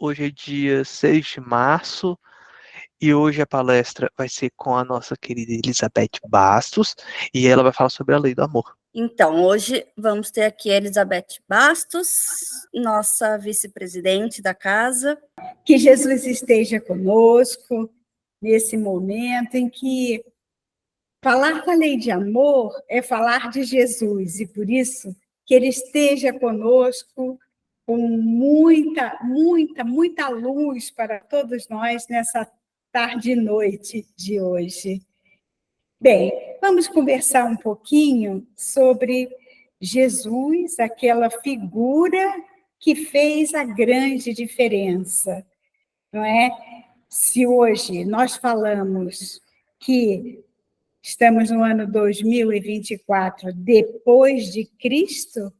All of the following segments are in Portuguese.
Hoje é dia 6 de março e hoje a palestra vai ser com a nossa querida Elizabeth Bastos e ela vai falar sobre a lei do amor. Então, hoje vamos ter aqui a Elizabeth Bastos, nossa vice-presidente da casa. Que Jesus esteja conosco nesse momento em que falar da lei de amor é falar de Jesus, e por isso que Ele esteja conosco com muita luz para todos nós nessa tarde e noite de hoje. Bem, vamos conversar um pouquinho sobre Jesus, aquela figura que fez a grande diferença, não é? Se hoje nós falamos que estamos no ano 2024 depois de Cristo,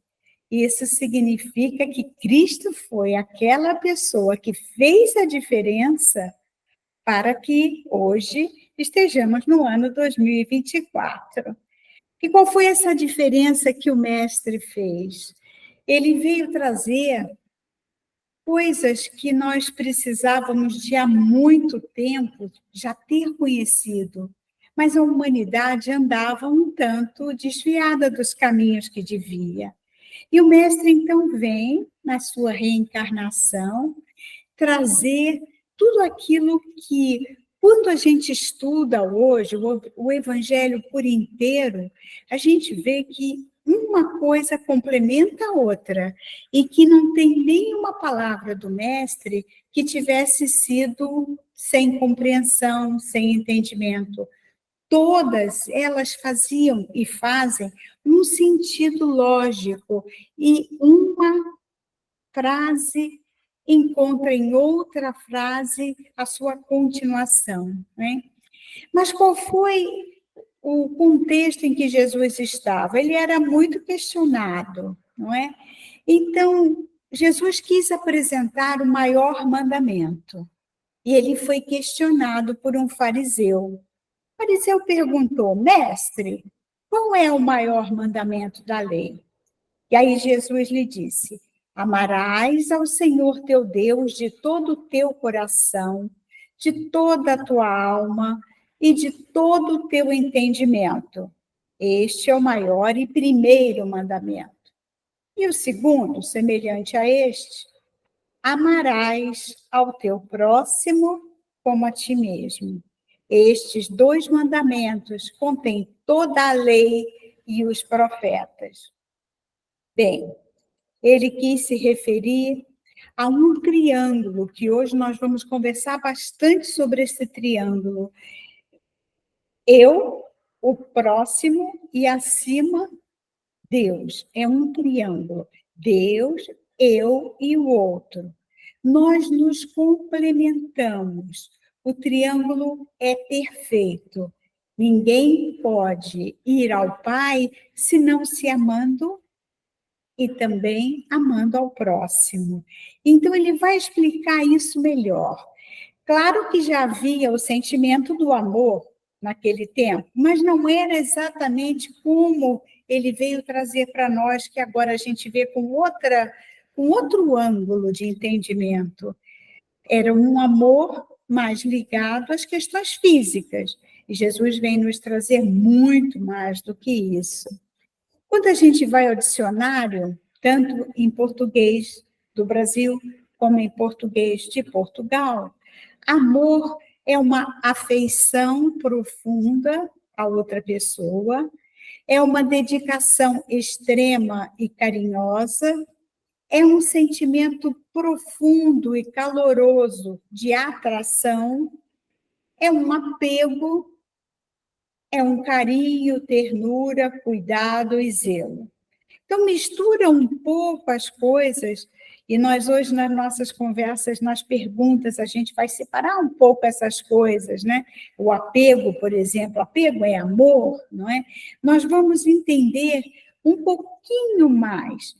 isso significa que Cristo foi aquela pessoa que fez a diferença para que hoje estejamos no ano 2024. E qual foi essa diferença que o Mestre fez? Ele veio trazer coisas que nós precisávamos de há muito tempo já ter conhecido, mas a humanidade andava um tanto desviada dos caminhos que devia. E o Mestre, então, vem, na sua reencarnação, trazer tudo aquilo que, quando a gente estuda hoje, o Evangelho por inteiro, a gente vê que uma coisa complementa a outra, e que não tem nenhuma palavra do Mestre que tivesse sido sem compreensão, sem entendimento. Todas elas faziam e fazem um sentido lógico, e uma frase encontra em outra frase a sua continuação, né? Mas qual foi o contexto em que Jesus estava? Ele era muito questionado, não é? Então, Jesus quis apresentar o maior mandamento, e ele foi questionado por um fariseu. O fariseu perguntou: mestre, qual é o maior mandamento da lei? E aí Jesus lhe disse: amarás ao Senhor teu Deus de todo o teu coração, de toda a tua alma e de todo o teu entendimento. Este é o maior e primeiro mandamento. E o segundo, semelhante a este: amarás ao teu próximo como a ti mesmo. Estes dois mandamentos contêm toda a lei e os profetas. Bem, ele quis se referir a um triângulo, que hoje nós vamos conversar bastante sobre esse triângulo. Eu, o próximo e acima, Deus. É um triângulo. Deus, eu e o outro. Nós nos complementamos. O triângulo é perfeito. Ninguém pode ir ao Pai se não se amando e também amando ao próximo. Então, ele vai explicar isso melhor. Claro que já havia o sentimento do amor naquele tempo, mas não era exatamente como ele veio trazer para nós, que agora a gente vê com outro ângulo de entendimento. Era um amor mais ligado às questões físicas, e Jesus vem nos trazer muito mais do que isso. Quando a gente vai ao dicionário, tanto em português do Brasil como em português de Portugal, amor é uma afeição profunda a outra pessoa, é uma dedicação extrema e carinhosa, é um sentimento profundo e caloroso de atração, é um apego, é um carinho, ternura, cuidado e zelo. Então, mistura um pouco as coisas, e nós hoje, nas nossas conversas, nas perguntas, a gente vai separar um pouco essas coisas, né? O apego, por exemplo, apego é amor, não é? Nós vamos entender um pouquinho mais.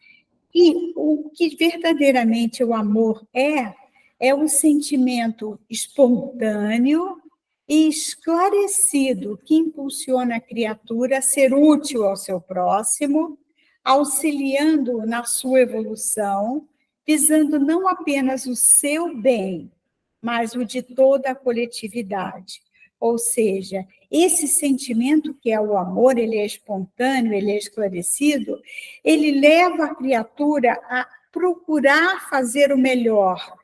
E o que verdadeiramente o amor é um sentimento espontâneo e esclarecido que impulsiona a criatura a ser útil ao seu próximo, auxiliando na sua evolução, visando não apenas o seu bem, mas o de toda a coletividade. Ou seja, esse sentimento que é o amor, ele é espontâneo, ele é esclarecido, ele leva a criatura a procurar fazer o melhor.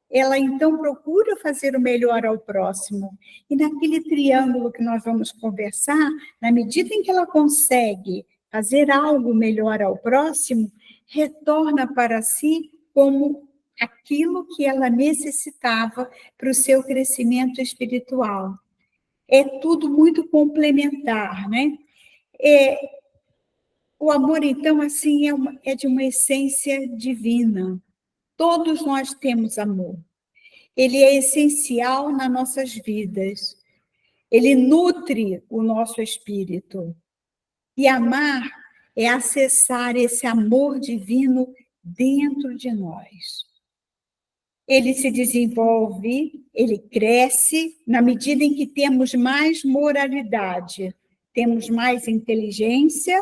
Ela, então, procura fazer o melhor ao próximo. E naquele triângulo que nós vamos conversar, na medida em que ela consegue fazer algo melhor ao próximo, retorna para si como aquilo que ela necessitava para o seu crescimento espiritual. É tudo muito complementar, né? O amor, então, assim, é de uma essência divina. Todos nós temos amor. Ele é essencial nas nossas vidas. Ele nutre o nosso espírito. E amar é acessar esse amor divino dentro de nós. Ele se desenvolve, ele cresce na medida em que temos mais moralidade, temos mais inteligência,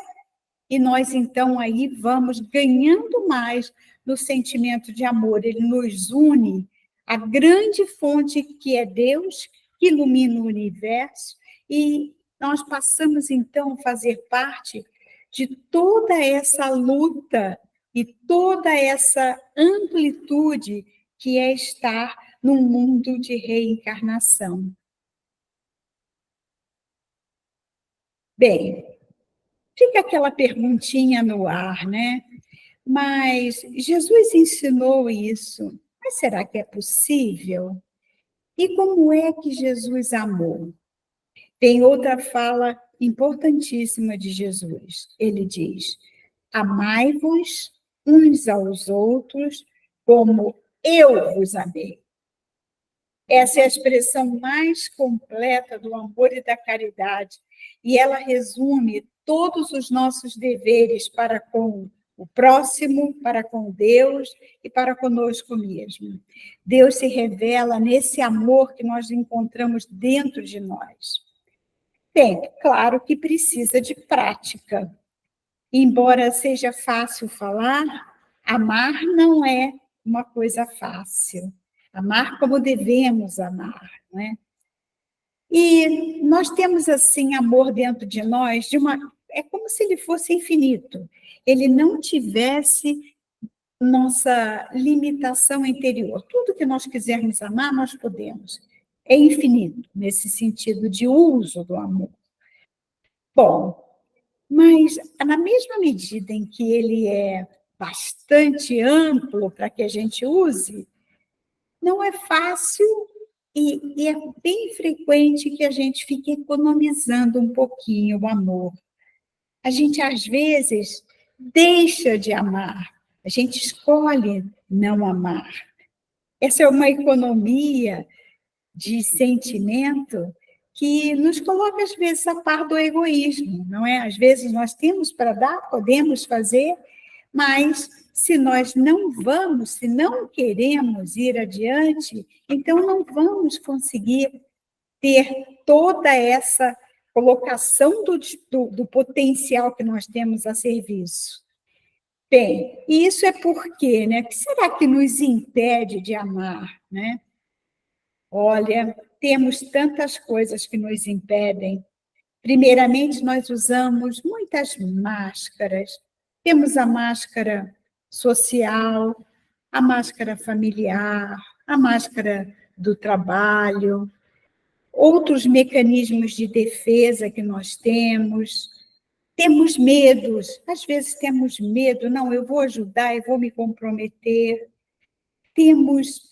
e nós, então, aí vamos ganhando mais no sentimento de amor. Ele nos une à grande fonte que é Deus, que ilumina o universo, e nós passamos, então, a fazer parte de toda essa luta e toda essa amplitude que é estar num mundo de reencarnação. Bem, fica aquela perguntinha no ar, né? Mas Jesus ensinou isso. Mas será que é possível? E como é que Jesus amou? Tem outra fala importantíssima de Jesus. Ele diz: amai-vos uns aos outros como eu vos amei. Essa é a expressão mais completa do amor e da caridade, e ela resume todos os nossos deveres para com o próximo, para com Deus e para conosco mesmo. Deus se revela nesse amor que nós encontramos dentro de nós. Bem, claro que precisa de prática. Embora seja fácil falar, amar não é uma coisa fácil. Amar como devemos amar, não é? E nós temos, assim, amor dentro de nós, é como se ele fosse infinito. Ele não tivesse nossa limitação interior. Tudo que nós quisermos amar, nós podemos. É infinito, nesse sentido de uso do amor. Bom, mas na mesma medida em que ele é bastante amplo para que a gente use, não é fácil e é bem frequente que a gente fique economizando um pouquinho o amor. A gente, às vezes, deixa de amar, a gente escolhe não amar. Essa é uma economia de sentimento que nos coloca, às vezes, a par do egoísmo, não é? Às vezes nós temos para dar, podemos fazer, mas se nós não vamos, se não queremos ir adiante, então não vamos conseguir ter toda essa colocação do potencial que nós temos a serviço. Bem, e isso é por quê, né? O que será que nos impede de amar, né? Olha, temos tantas coisas que nos impedem. Primeiramente, nós usamos muitas máscaras. Temos a máscara social, a máscara familiar, a máscara do trabalho, outros mecanismos de defesa que nós temos. Temos medos, às vezes temos medo, não, eu vou ajudar, eu vou me comprometer. Temos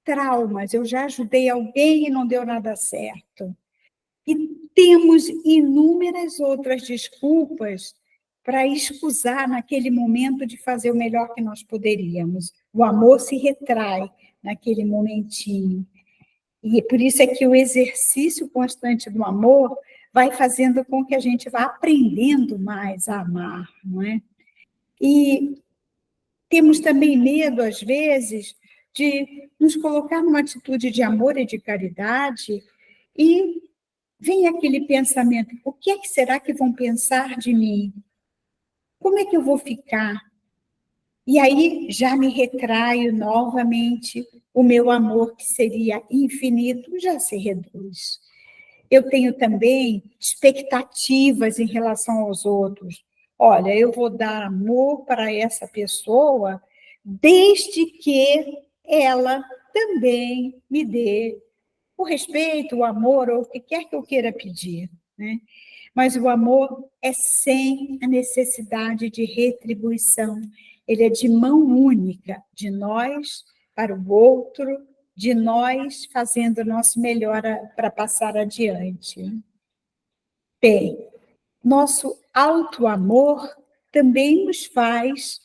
traumas, eu já ajudei alguém e não deu nada certo. E temos inúmeras outras desculpas para escusar naquele momento de fazer o melhor que nós poderíamos. O amor se retrai naquele momentinho. E por isso é que o exercício constante do amor vai fazendo com que a gente vá aprendendo mais a amar, não é? E temos também medo, às vezes, de nos colocar numa atitude de amor e de caridade, e vem aquele pensamento: o que é que será que vão pensar de mim? Como é que eu vou ficar? E aí já me retraio novamente, o meu amor, que seria infinito, já se reduz. Eu tenho também expectativas em relação aos outros. Olha, eu vou dar amor para essa pessoa, desde que ela também me dê o respeito, o amor, ou o que quer que eu queira pedir, né? Mas o amor é sem a necessidade de retribuição. Ele é de mão única, de nós para o outro, de nós fazendo o nosso melhor para passar adiante. Bem, nosso auto-amor também nos faz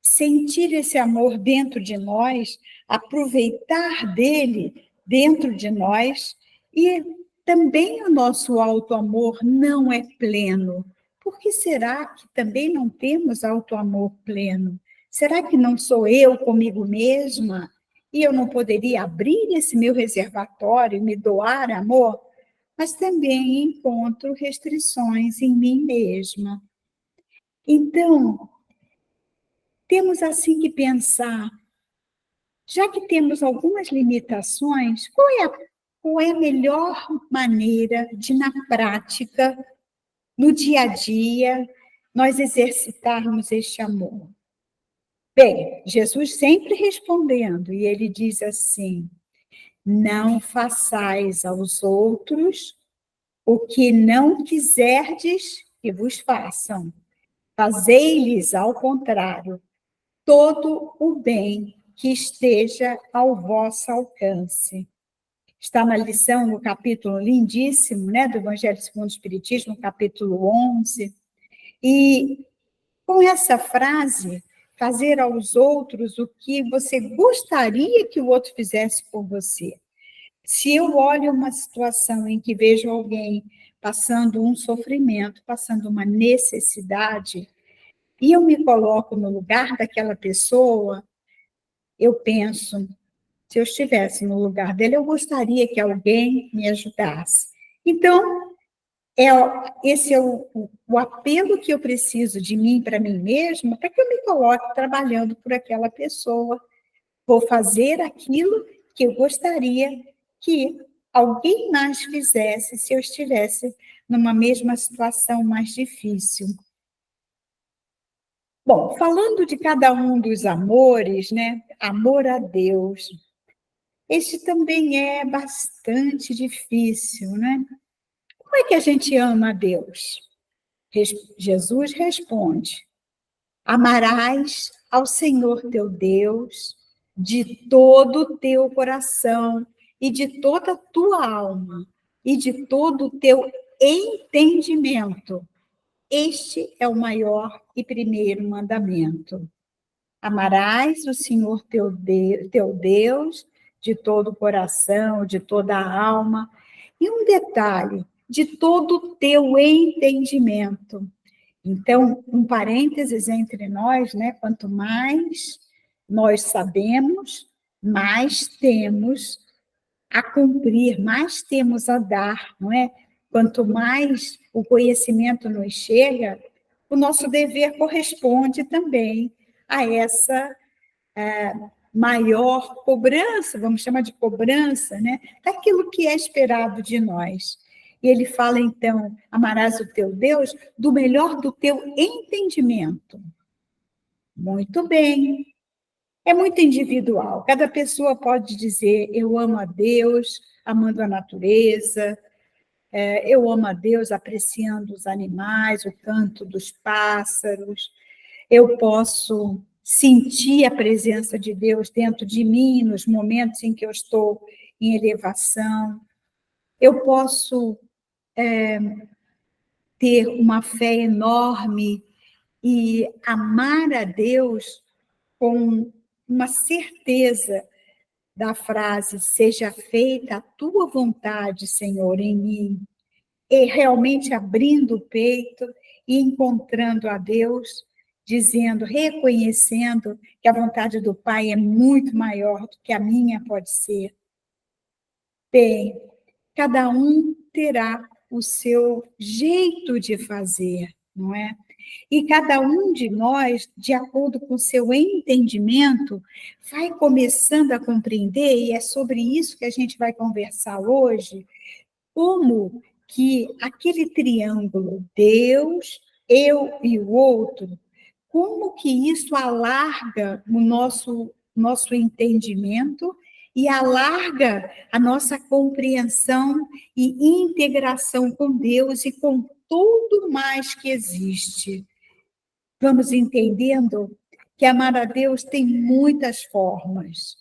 sentir esse amor dentro de nós, aproveitar dele dentro de nós, e também o nosso auto-amor não é pleno. Por que será que também não temos auto-amor pleno? Será que não sou eu comigo mesma? E eu não poderia abrir esse meu reservatório e me doar amor? Mas também encontro restrições em mim mesma. Então, temos assim que pensar, já que temos algumas limitações, qual é a melhor maneira de, na prática, no dia a dia, nós exercitarmos este amor? Bem, Jesus sempre respondendo, e ele diz assim: não façais aos outros o que não quiserdes que vos façam. Fazei-lhes, ao contrário, todo o bem que esteja ao vosso alcance. Está na lição, no capítulo lindíssimo, né, do Evangelho segundo o Espiritismo, capítulo 11. E com essa frase, fazer aos outros o que você gostaria que o outro fizesse por você. Se eu olho uma situação em que vejo alguém passando um sofrimento, passando uma necessidade, e eu me coloco no lugar daquela pessoa, eu penso, se eu estivesse no lugar dele, eu gostaria que alguém me ajudasse. Então, esse é o apelo que eu preciso de mim para mim mesma, para que eu me coloque trabalhando por aquela pessoa. Vou fazer aquilo que eu gostaria que alguém mais fizesse se eu estivesse numa mesma situação mais difícil. Bom, falando de cada um dos amores, né? Amor a Deus. Este também é bastante difícil, né? Como é que a gente ama a Deus? Jesus responde: amarás ao Senhor teu Deus de todo o teu coração e de toda a tua alma e de todo o teu entendimento. Este é o maior e primeiro mandamento. Amarás o Senhor teu Deus de todo o coração, de toda a alma. E um detalhe, de todo o teu entendimento. Então, um parênteses entre nós, né? Quanto mais nós sabemos, mais temos a cumprir, mais temos a dar, não é? Quanto mais o conhecimento nos chega, o nosso dever corresponde também a essa maior cobrança, vamos chamar de cobrança, né? Daquilo que é esperado de nós. E ele fala, então, amarás o teu Deus do melhor do teu entendimento. Muito bem. É muito individual. Cada pessoa pode dizer, eu amo a Deus, amando a natureza, eu amo a Deus apreciando os animais, o canto dos pássaros. Eu posso sentir a presença de Deus dentro de mim, nos momentos em que eu estou em elevação. Eu posso ter uma fé enorme e amar a Deus com uma certeza da frase, seja feita a tua vontade, Senhor, em mim, e realmente abrindo o peito e encontrando a Deus, dizendo, reconhecendo que a vontade do Pai é muito maior do que a minha pode ser. Bem, cada um terá o seu jeito de fazer, não é? E cada um de nós, de acordo com o seu entendimento, vai começando a compreender, e é sobre isso que a gente vai conversar hoje, como que aquele triângulo, Deus, eu e o outro, como que isso alarga o nosso entendimento e alarga a nossa compreensão e integração com Deus e com tudo mais que existe. Vamos entendendo que amar a Deus tem muitas formas,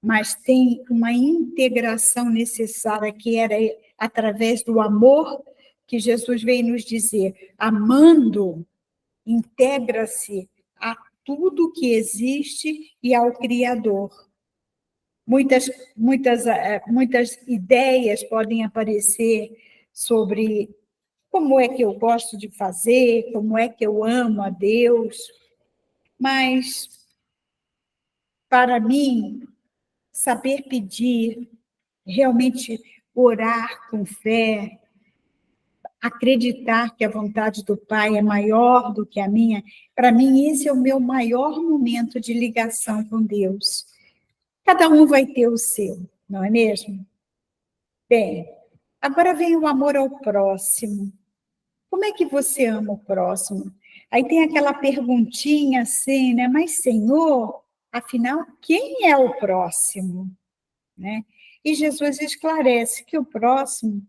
mas tem uma integração necessária que era através do amor que Jesus veio nos dizer. Amando, integra-se a tudo que existe e ao Criador. Muitas ideias podem aparecer sobre como é que eu gosto de fazer, como é que eu amo a Deus, mas, para mim, saber pedir, realmente orar com fé, acreditar que a vontade do Pai é maior do que a minha, para mim, esse é o meu maior momento de ligação com Deus. Cada um vai ter o seu, não é mesmo? Bem, agora vem o amor ao próximo. Como é que você ama o próximo? Aí tem aquela perguntinha assim, né? Mas, Senhor, afinal, quem é o próximo? Né? E Jesus esclarece que o próximo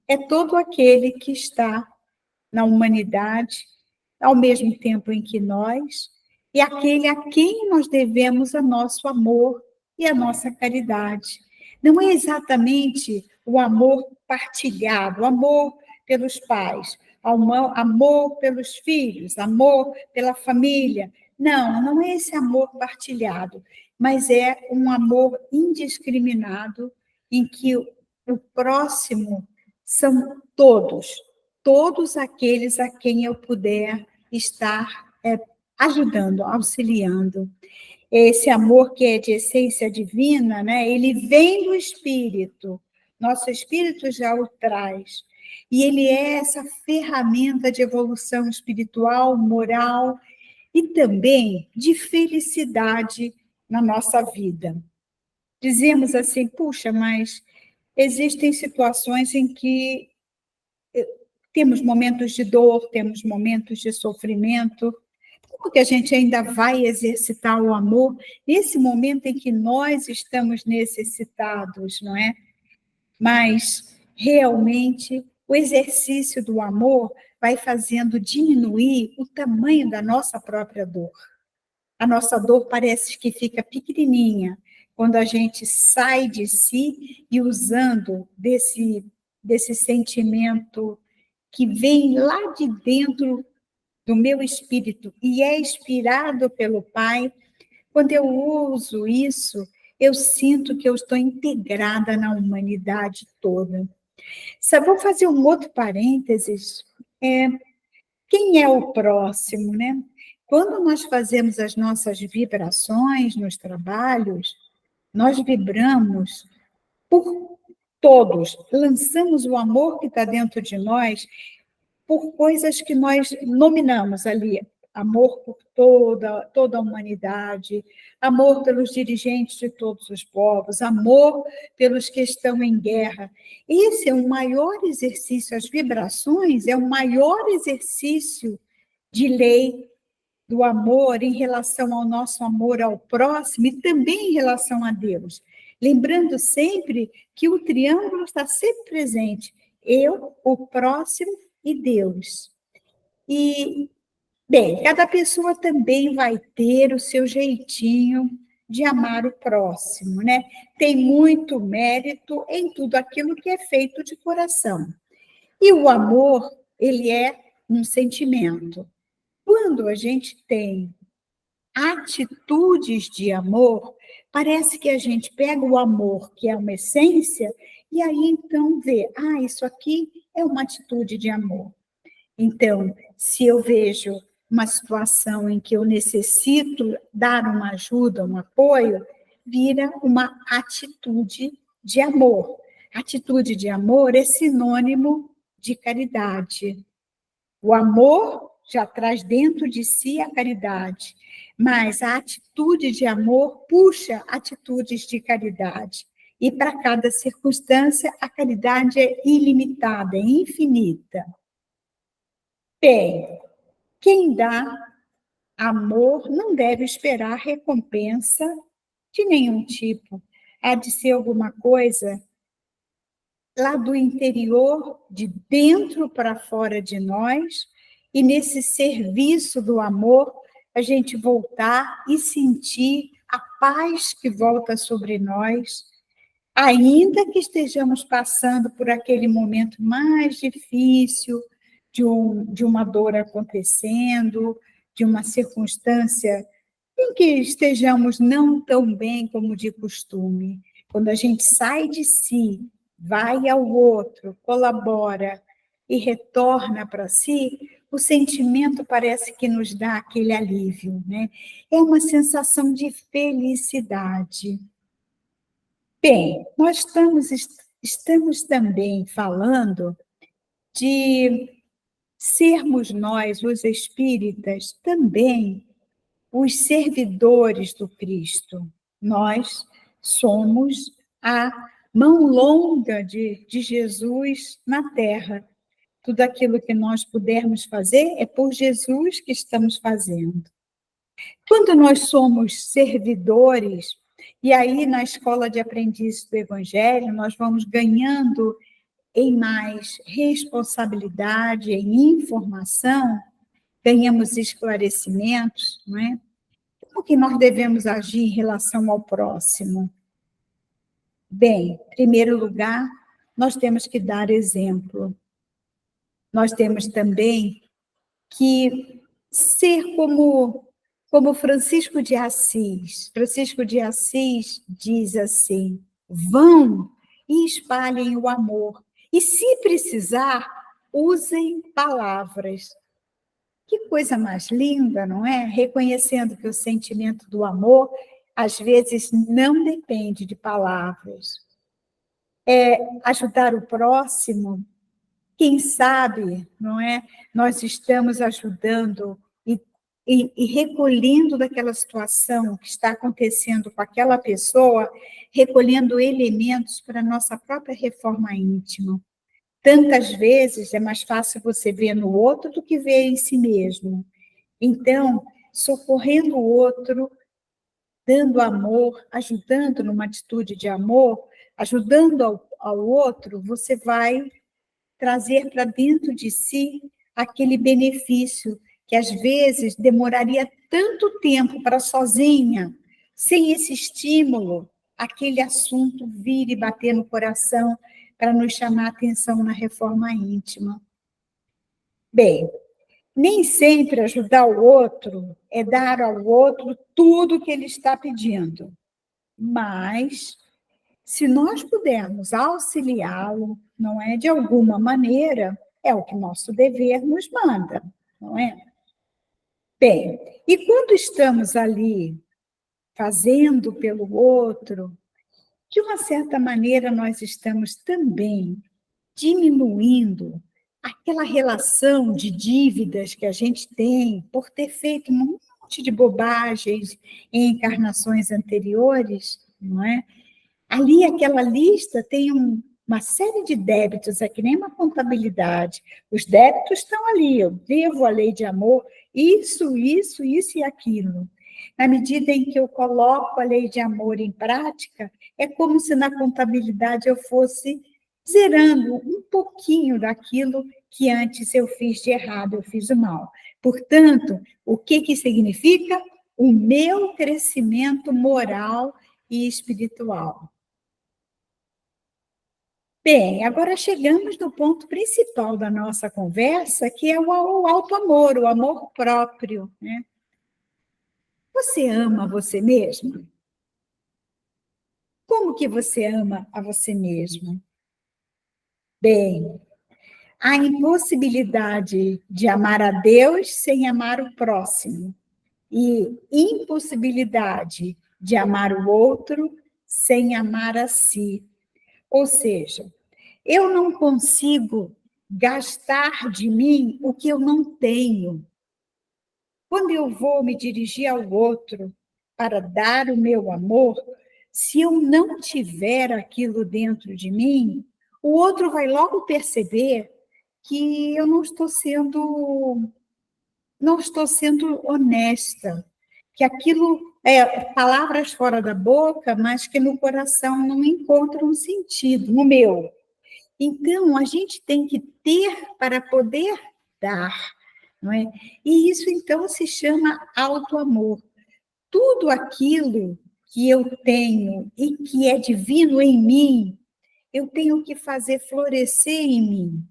é todo aquele que está na humanidade, ao mesmo tempo em que nós, e aquele a quem nós devemos o nosso amor e a nossa caridade. Não é exatamente o amor partilhado, o amor pelos pais, amor pelos filhos, amor pela família. Não, não é esse amor partilhado, mas é um amor indiscriminado em que o próximo são todos aqueles a quem eu puder estar ajudando, auxiliando. Esse amor que é de essência divina, né? Ele vem do Espírito, nosso Espírito já o traz, e ele é essa ferramenta de evolução espiritual, moral e também de felicidade na nossa vida. Dizemos assim, puxa, mas existem situações em que temos momentos de dor, temos momentos de sofrimento. Como que a gente ainda vai exercitar o amor nesse momento em que nós estamos necessitados, não é? Mas, realmente, o exercício do amor vai fazendo diminuir o tamanho da nossa própria dor. A nossa dor parece que fica pequenininha quando a gente sai de si e usando desse sentimento que vem lá de dentro do meu espírito e é inspirado pelo Pai. Quando eu uso isso, eu sinto que eu estou integrada na humanidade toda. Vou fazer um outro parênteses. Quem é o próximo, né? Quando nós fazemos as nossas vibrações nos trabalhos, nós vibramos por todos, lançamos o amor que está dentro de nós por coisas que nós nominamos ali. Amor por toda a humanidade, amor pelos dirigentes de todos os povos, amor pelos que estão em guerra. Esse é o maior exercício, as vibrações é o maior exercício de lei do amor em relação ao nosso amor ao próximo e também em relação a Deus. Lembrando sempre que o triângulo está sempre presente. Eu, o próximo e Deus. E, bem, cada pessoa também vai ter o seu jeitinho de amar o próximo, né? Tem muito mérito em tudo aquilo que é feito de coração. E o amor, ele é um sentimento. Quando a gente tem atitudes de amor, parece que a gente pega o amor, que é uma essência, e aí então vê, isso aqui é uma atitude de amor. Então, se eu vejo uma situação em que eu necessito dar uma ajuda, um apoio, vira uma atitude de amor. Atitude de amor é sinônimo de caridade. O amor já traz dentro de si a caridade, mas a atitude de amor puxa atitudes de caridade. E para cada circunstância, a caridade é ilimitada, é infinita. Bem, quem dá amor não deve esperar recompensa de nenhum tipo. Há de ser alguma coisa lá do interior, de dentro para fora de nós, e nesse serviço do amor, a gente voltar e sentir a paz que volta sobre nós, ainda que estejamos passando por aquele momento mais difícil, de uma dor acontecendo, de uma circunstância em que estejamos não tão bem como de costume. Quando a gente sai de si, vai ao outro, colabora e retorna para si, o sentimento parece que nos dá aquele alívio, né? É uma sensação de felicidade. Bem, nós estamos também falando de sermos nós, os espíritas, também os servidores do Cristo. Nós somos a mão longa de Jesus na terra. Tudo aquilo que nós pudermos fazer é por Jesus que estamos fazendo. Quando nós somos servidores, e aí na escola de aprendizes do Evangelho, nós vamos ganhando em mais responsabilidade, em informação, ganhamos esclarecimentos, não é? Como que nós devemos agir em relação ao próximo? Bem, em primeiro lugar, nós temos que dar exemplo. Nós temos também que ser como Francisco de Assis. Francisco de Assis diz assim: vão e espalhem o amor. E, se precisar, usem palavras. Que coisa mais linda, não é? Reconhecendo que o sentimento do amor, às vezes, não depende de palavras. Ajudar o próximo, quem sabe, não é? Nós estamos ajudando e recolhendo daquela situação que está acontecendo com aquela pessoa, recolhendo elementos para a nossa própria reforma íntima. Tantas vezes é mais fácil você ver no outro do que ver em si mesmo. Então, socorrendo o outro, dando amor, ajudando numa atitude de amor, ajudando ao outro, você vai trazer para dentro de si aquele benefício que às vezes demoraria tanto tempo para sozinha, sem esse estímulo, aquele assunto vir e bater no coração para nos chamar a atenção na reforma íntima. Bem, nem sempre ajudar o outro é dar ao outro tudo o que ele está pedindo, mas se nós pudermos auxiliá-lo, não é, de alguma maneira, é o que nosso dever nos manda, não é? Bem, e quando estamos ali fazendo pelo outro, de uma certa maneira nós estamos também diminuindo aquela relação de dívidas que a gente tem por ter feito um monte de bobagens em encarnações anteriores, não é? Ali, aquela lista tem uma série de débitos, é que nem uma contabilidade. Os débitos estão ali, eu devo a lei de amor, isso e aquilo. Na medida em que eu coloco a lei de amor em prática, é como se na contabilidade eu fosse zerando um pouquinho daquilo que antes eu fiz de errado, eu fiz o mal. Portanto, o que significa? O meu crescimento moral e espiritual. Bem, agora chegamos no ponto principal da nossa conversa, que é o auto-amor, o amor próprio, né? Você ama você mesmo? Como que você ama a você mesmo? Bem, a impossibilidade de amar a Deus sem amar o próximo e impossibilidade de amar o outro sem amar a si. Ou seja, eu não consigo gastar de mim o que eu não tenho. quando eu vou me dirigir ao outro para dar o meu amor, se eu não tiver aquilo dentro de mim, o outro vai logo perceber que eu não estou sendo honesta, que aquilo é palavras fora da boca, mas que no coração não encontram sentido, no meu. Então, a gente tem que ter para poder dar, não é? E isso, então, se chama auto-amor. Tudo aquilo que eu tenho e que é divino em mim, eu tenho que fazer florescer em mim.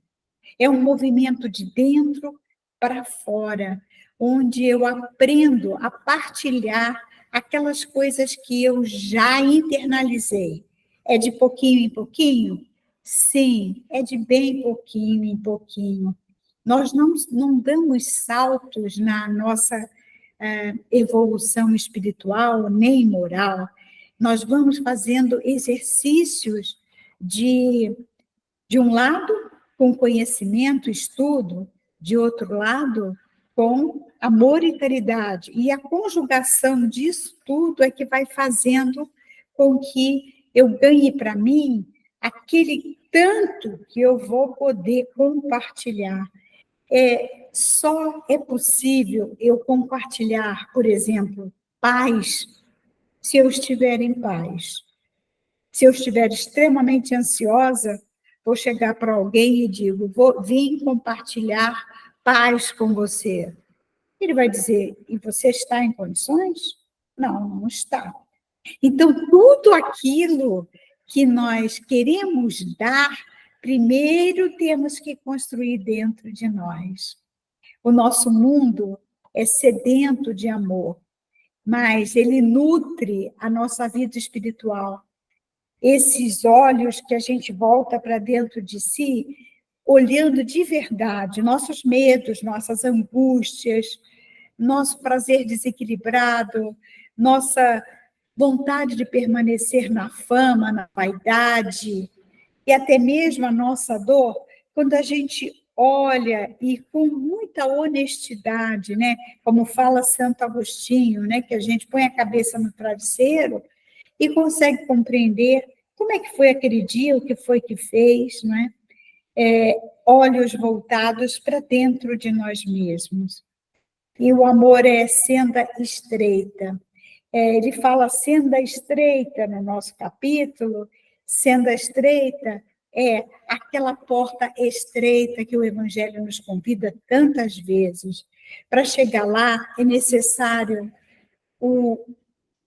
É um movimento de dentro para fora, onde eu aprendo a partilhar aquelas coisas que eu já internalizei. É de pouquinho em pouquinho? Sim, é de bem pouquinho em pouquinho. Nós não damos saltos na nossa evolução espiritual nem moral. Nós vamos fazendo exercícios de um lado, com conhecimento, estudo, de outro lado, com amor e caridade. E a conjugação disso tudo é que vai fazendo com que eu ganhe para mim aquele tanto que eu vou poder compartilhar. Só é possível eu compartilhar, por exemplo, paz, se eu estiver em paz. Se eu estiver extremamente ansiosa, vou chegar para alguém e digo, vim compartilhar paz com você. Ele vai dizer, e você está em condições? Não, não está. Então, tudo aquilo que nós queremos dar, primeiro temos que construir dentro de nós. O nosso mundo é sedento de amor, mas ele nutre a nossa vida espiritual. Esses olhos que a gente volta para dentro de si, olhando de verdade nossos medos, nossas angústias, nosso prazer desequilibrado, nossa vontade de permanecer na fama, na vaidade, e até mesmo a nossa dor, quando a gente olha e com muita honestidade, né, como fala Santo Agostinho, né, que a gente põe a cabeça no travesseiro e consegue compreender como é que foi aquele dia, o que foi que fez, não é? Olhos voltados para dentro de nós mesmos. E o amor é senda estreita. Ele fala senda estreita no nosso capítulo. Senda estreita é aquela porta estreita que o Evangelho nos convida tantas vezes. Para chegar lá, é necessário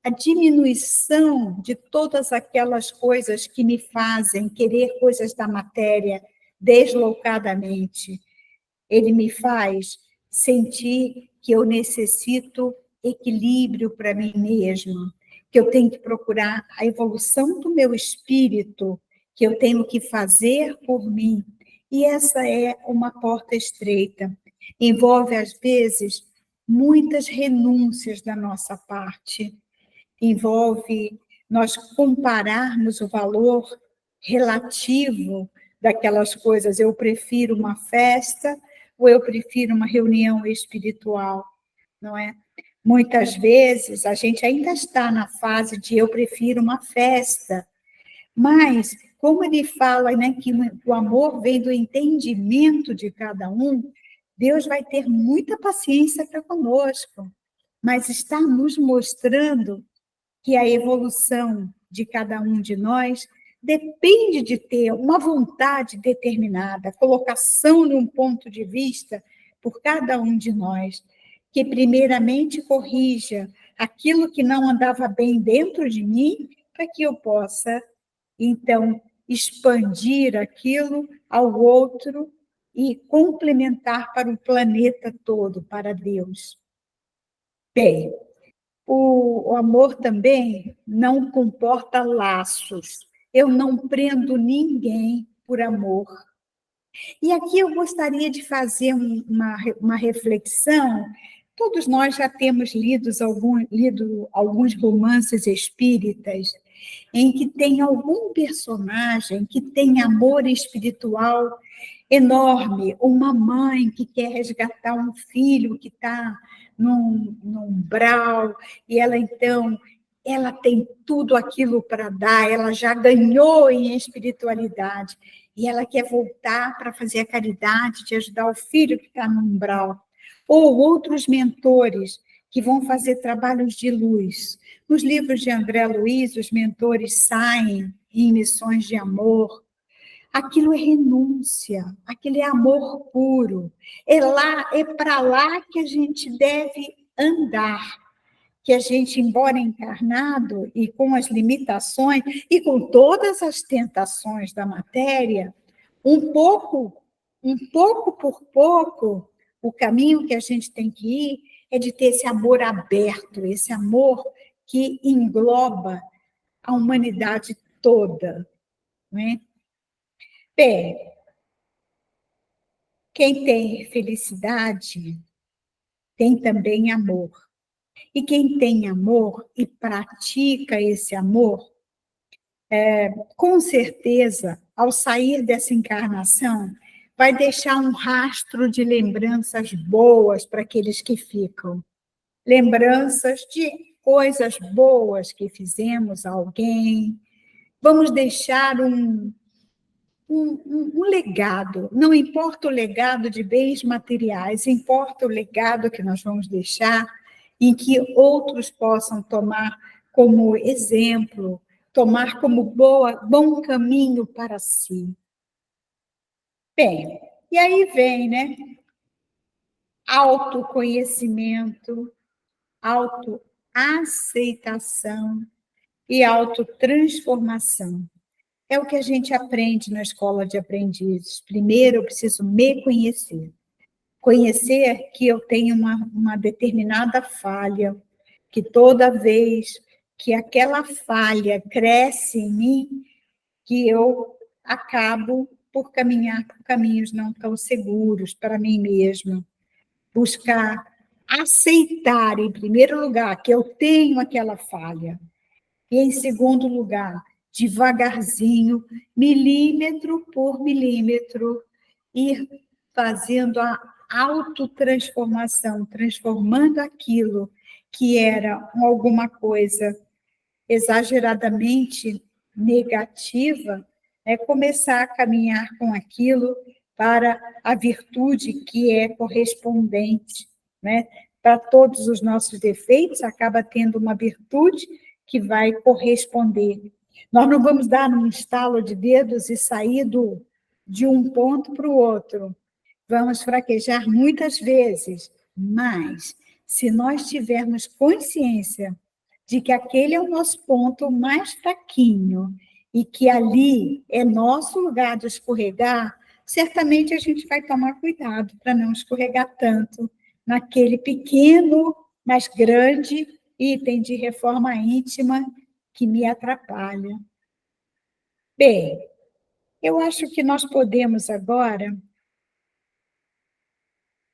a diminuição de todas aquelas coisas que me fazem querer coisas da matéria deslocadamente. Ele me faz sentir que eu necessito equilíbrio para mim mesma, que eu tenho que procurar a evolução do meu espírito, que eu tenho que fazer por mim. E essa é uma porta estreita. Envolve, às vezes, muitas renúncias da nossa parte. Envolve nós compararmos o valor relativo daquelas coisas. Eu prefiro uma festa ou eu prefiro uma reunião espiritual, não é? Muitas vezes a gente ainda está na fase de eu prefiro uma festa, mas como ele fala, né, que o amor vem do entendimento de cada um, Deus vai ter muita paciência para conosco, mas está nos mostrando que a evolução de cada um de nós depende de ter uma vontade determinada, colocação de um ponto de vista por cada um de nós, que primeiramente corrija aquilo que não andava bem dentro de mim, para que eu possa, então, expandir aquilo ao outro e complementar para o planeta todo, para Deus. Bem, o amor também não comporta laços. Eu não prendo ninguém por amor. E aqui eu gostaria de fazer uma reflexão. Todos nós já temos lido alguns romances espíritas em que tem algum personagem que tem amor espiritual enorme, uma mãe que quer resgatar um filho que está num umbral, e ela, então, ela tem tudo aquilo para dar, ela já ganhou em espiritualidade, e ela quer voltar para fazer a caridade, de ajudar o filho que está no umbral. Ou outros mentores que vão fazer trabalhos de luz. Nos livros de André Luiz, os mentores saem em missões de amor. Aquilo é renúncia, aquilo é amor puro. É para lá que a gente deve andar. Que a gente, embora encarnado e com as limitações e com todas as tentações da matéria, um pouco por pouco, o caminho que a gente tem que ir é de ter esse amor aberto, esse amor que engloba a humanidade toda, não é? Bem, quem tem felicidade tem também amor. E quem tem amor e pratica esse amor, com certeza, ao sair dessa encarnação, vai deixar um rastro de lembranças boas para aqueles que ficam. Lembranças de coisas boas que fizemos a alguém. Vamos deixar um legado. Não importa o legado de bens materiais, importa o legado que nós vamos deixar, em que outros possam tomar como exemplo, tomar como bom caminho para si. Bem, e aí vem, né? Autoconhecimento, autoaceitação e autotransformação. É o que a gente aprende na escola de aprendizes. Primeiro, eu preciso me conhecer. Conhecer que eu tenho uma determinada falha, que toda vez que aquela falha cresce em mim, que eu acabo por caminhar por caminhos não tão seguros para mim mesma. Buscar aceitar, em primeiro lugar, que eu tenho aquela falha. E, em segundo lugar, devagarzinho, milímetro por milímetro, ir fazendo a autotransformação, transformando aquilo que era alguma coisa exageradamente negativa, começar a caminhar com aquilo para a virtude que é correspondente, né? Para todos os nossos defeitos, acaba tendo uma virtude que vai corresponder. Nós não vamos dar um estalo de dedos e sair de um ponto para o outro. Vamos fraquejar muitas vezes, mas se nós tivermos consciência de que aquele é o nosso ponto mais fraquinho e que ali é nosso lugar de escorregar, certamente a gente vai tomar cuidado para não escorregar tanto naquele pequeno, mas grande item de reforma íntima que me atrapalha. Bem, eu acho que nós podemos agora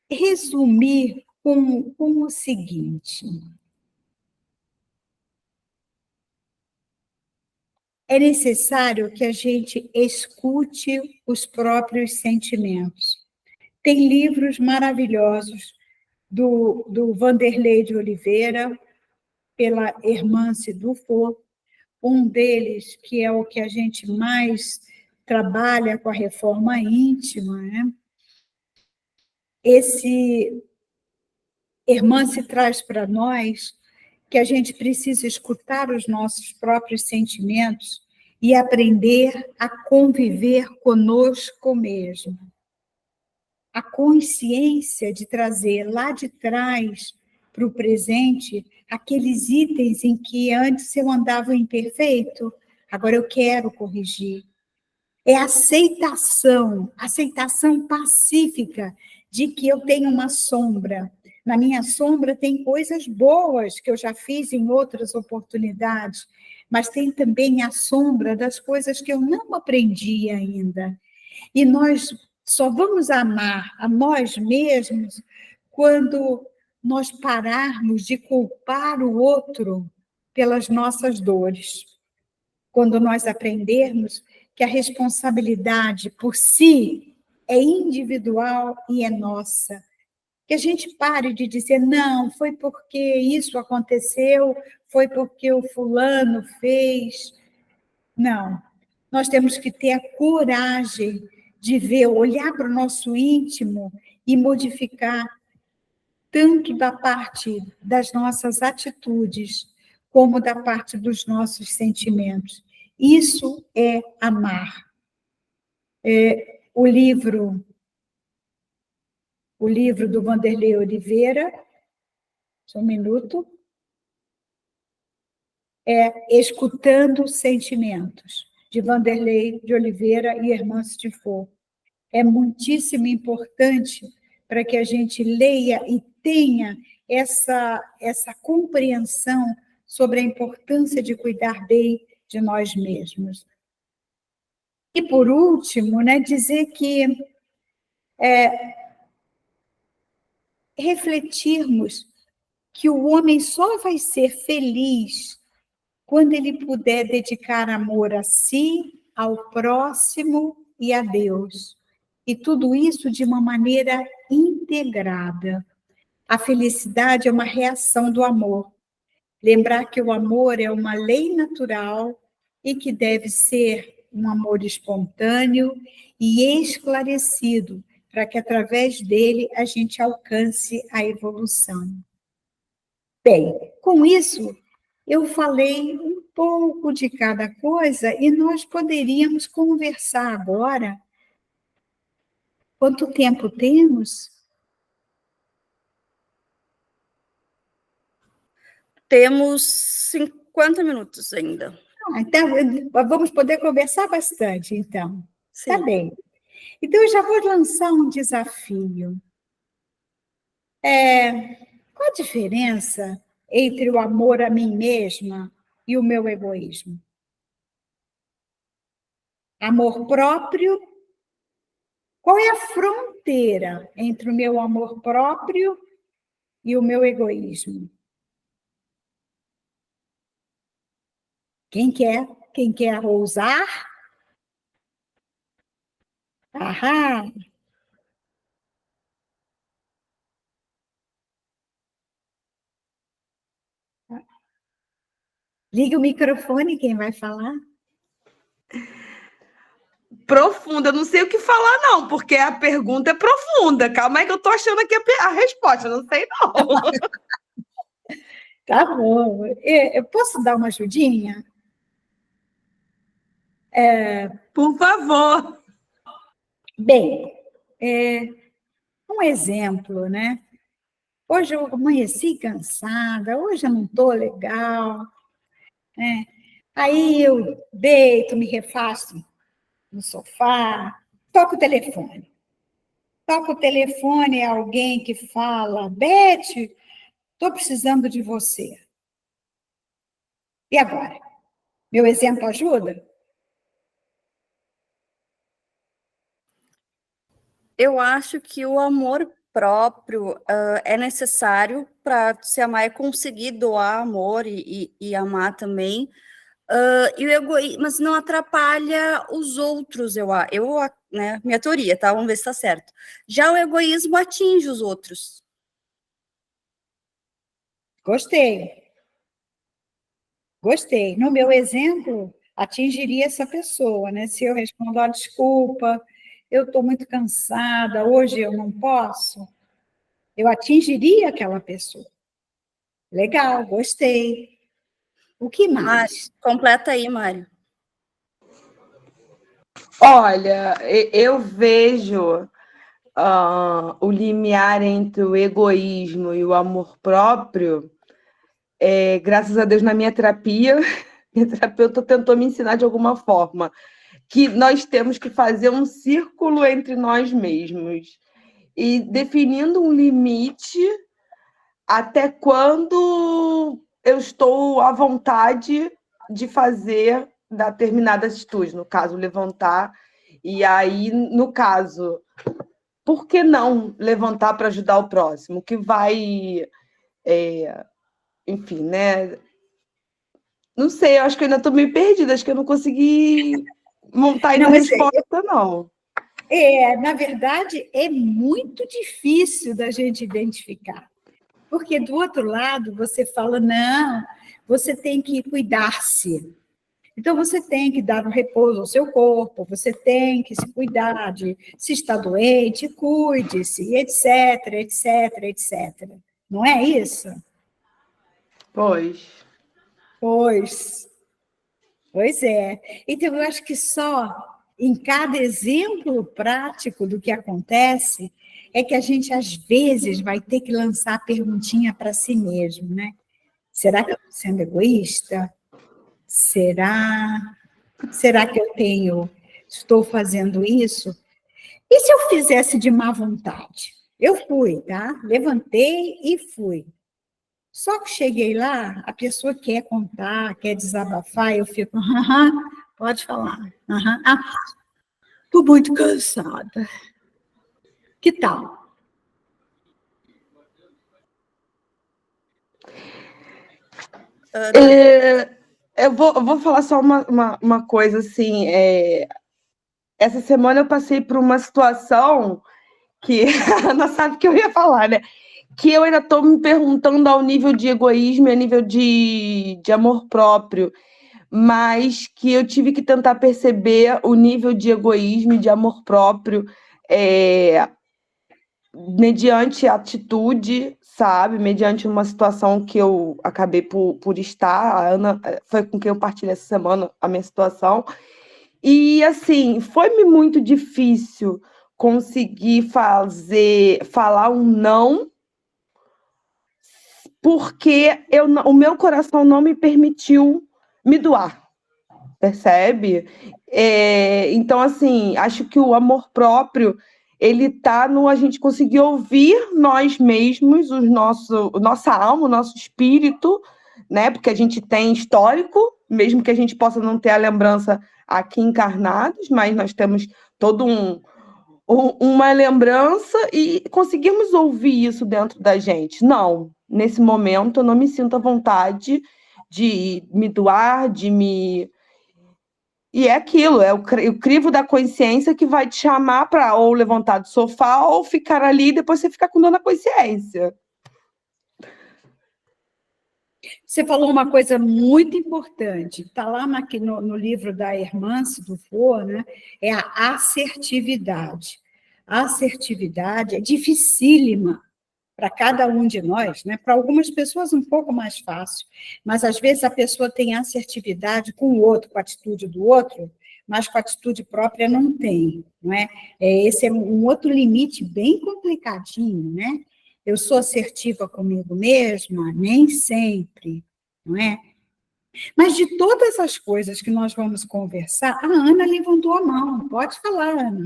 resumir com o seguinte: é necessário que a gente escute os próprios sentimentos. Tem livros maravilhosos do Vanderlei de Oliveira, pela Hermance Dufour, um deles, que é o que a gente mais trabalha com a reforma íntima, né? Esse Hermance traz para nós que a gente precisa escutar os nossos próprios sentimentos e aprender a conviver conosco mesmo. A consciência de trazer lá de trás para o presente aqueles itens em que antes eu andava imperfeito, agora eu quero corrigir. É aceitação pacífica de que eu tenho uma sombra. Na minha sombra tem coisas boas que eu já fiz em outras oportunidades, mas tem também a sombra das coisas que eu não aprendi ainda. E nós só vamos amar a nós mesmos quando nós pararmos de culpar o outro pelas nossas dores. Quando nós aprendermos que a responsabilidade por si é individual e é nossa. Que a gente pare de dizer, não, foi porque isso aconteceu, foi porque o fulano fez. Não, nós temos que ter a coragem de ver, olhar para o nosso íntimo e modificar tanto da parte das nossas atitudes, como da parte dos nossos sentimentos. Isso é amar. O livro do Vanderlei Oliveira, só um minuto, é Escutando Sentimentos, de Vanderlei de Oliveira e Hermance Tifo. É muitíssimo importante para que a gente leia e tenha essa compreensão sobre a importância de cuidar bem de nós mesmos. E, por último, né, dizer que refletirmos que o homem só vai ser feliz quando ele puder dedicar amor a si, ao próximo e a Deus. E tudo isso de uma maneira integrada. A felicidade é uma reação do amor. Lembrar que o amor é uma lei natural e que deve ser um amor espontâneo e esclarecido, para que através dele a gente alcance a evolução. Bem, com isso, eu falei um pouco de cada coisa e nós poderíamos conversar agora. Quanto tempo temos? Temos 50 minutos ainda. Então, vamos poder conversar bastante, então. Sim. Tá bem. Então, eu já vou lançar um desafio. Qual a diferença entre o amor a mim mesma e o meu egoísmo? Amor próprio. Qual é a fronteira entre o meu amor próprio e o meu egoísmo? Quem quer? Quem quer ousar? Aham. Liga o microfone, quem vai falar? Profunda, eu não sei o que falar, não, porque a pergunta é profunda. Calma aí que eu tô achando aqui a resposta, eu não sei, não. Tá bom. Eu posso dar uma ajudinha? Por favor. Bem, um exemplo, né? Hoje eu amanheci cansada, hoje eu não estou legal, né? Aí eu deito, me refaço no sofá, toco o telefone. Toco o telefone, é alguém que fala, Beth, estou precisando de você. E agora? Meu exemplo ajuda? Eu acho que o amor próprio é necessário para se amar e conseguir doar amor e amar também. E o egoísmo, mas não atrapalha os outros, né, minha teoria, tá? Vamos ver se está certo. Já o egoísmo atinge os outros. Gostei. No meu exemplo, atingiria essa pessoa, né? Se eu respondo, desculpa, eu estou muito cansada, hoje eu não posso, eu atingiria aquela pessoa. Legal, gostei. O que mais? Completa aí, Mário. Olha, eu vejo o limiar entre o egoísmo e o amor próprio, graças a Deus, na minha terapia, minha terapeuta tentou me ensinar de alguma forma que nós temos que fazer um círculo entre nós mesmos e definindo um limite até quando eu estou à vontade de fazer determinadas atitudes, no caso, levantar. E aí, no caso, por que não levantar para ajudar o próximo? Que vai, enfim, né? Não sei, eu acho que eu ainda estou meio perdida, acho que eu não consegui montar ainda a resposta, não. Na verdade, é muito difícil da gente identificar. Porque, do outro lado, você fala, não, você tem que cuidar-se. Então, você tem que dar um repouso ao seu corpo, você tem que se cuidar de, se está doente, cuide-se, etc, etc, etc. Não é isso? Pois. Pois é. Então, eu acho que só em cada exemplo prático do que acontece é que a gente, às vezes, vai ter que lançar a perguntinha para si mesmo, né? Será que eu estou sendo egoísta? Será que estou fazendo isso? E se eu fizesse de má vontade? Eu fui, tá? Levantei e fui. Só que cheguei lá, a pessoa quer contar, quer desabafar, eu fico, pode falar. Estou muito cansada. Que tal? Eu vou falar só uma coisa, assim, essa semana eu passei por uma situação que a Ana sabe que eu ia falar, né? Que eu ainda estou me perguntando ao nível de egoísmo e a nível de amor próprio, mas que eu tive que tentar perceber o nível de egoísmo e de amor próprio mediante atitude, sabe? Mediante uma situação que eu acabei por estar. A Ana foi com quem eu partilhei essa semana a minha situação. E, assim, foi-me muito difícil conseguir falar um não, porque o meu coração não me permitiu me doar, percebe? Então, assim, acho que o amor próprio, ele está no a gente conseguir ouvir nós mesmos, nossa alma, o nosso espírito, né? Porque a gente tem histórico, mesmo que a gente possa não ter a lembrança aqui encarnados, mas nós temos todo uma lembrança e conseguimos ouvir isso dentro da gente. Não, nesse momento eu não me sinto à vontade de me doar, de me... E é aquilo, é o crivo da consciência que vai te chamar para ou levantar do sofá ou ficar ali e depois você ficar com dor na consciência. Você falou uma coisa muito importante, está lá no livro da Hermance Dufour, né? É a assertividade. A assertividade é dificílima para cada um de nós, né? Para algumas pessoas um pouco mais fácil, mas às vezes a pessoa tem assertividade com o outro, com a atitude do outro, mas com a atitude própria não tem, não é? Esse é um outro limite bem complicadinho, né? Eu sou assertiva comigo mesma? Nem sempre, não é? Mas de todas as coisas que nós vamos conversar, a Ana levantou a mão. Pode falar, Ana.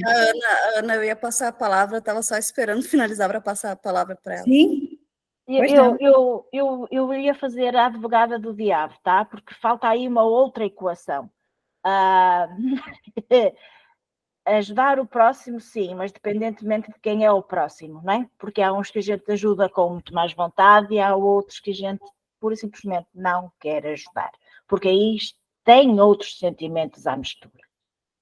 Ana, eu ia passar a palavra, estava só esperando finalizar para passar a palavra para ela. Sim. Eu ia fazer a advogada do diabo, tá? Porque falta aí uma outra equação. Ajudar o próximo, sim, mas dependentemente de quem é o próximo, não é? Porque há uns que a gente ajuda com muito mais vontade e há outros que a gente pura e simplesmente não quer ajudar, porque aí tem outros sentimentos à mistura.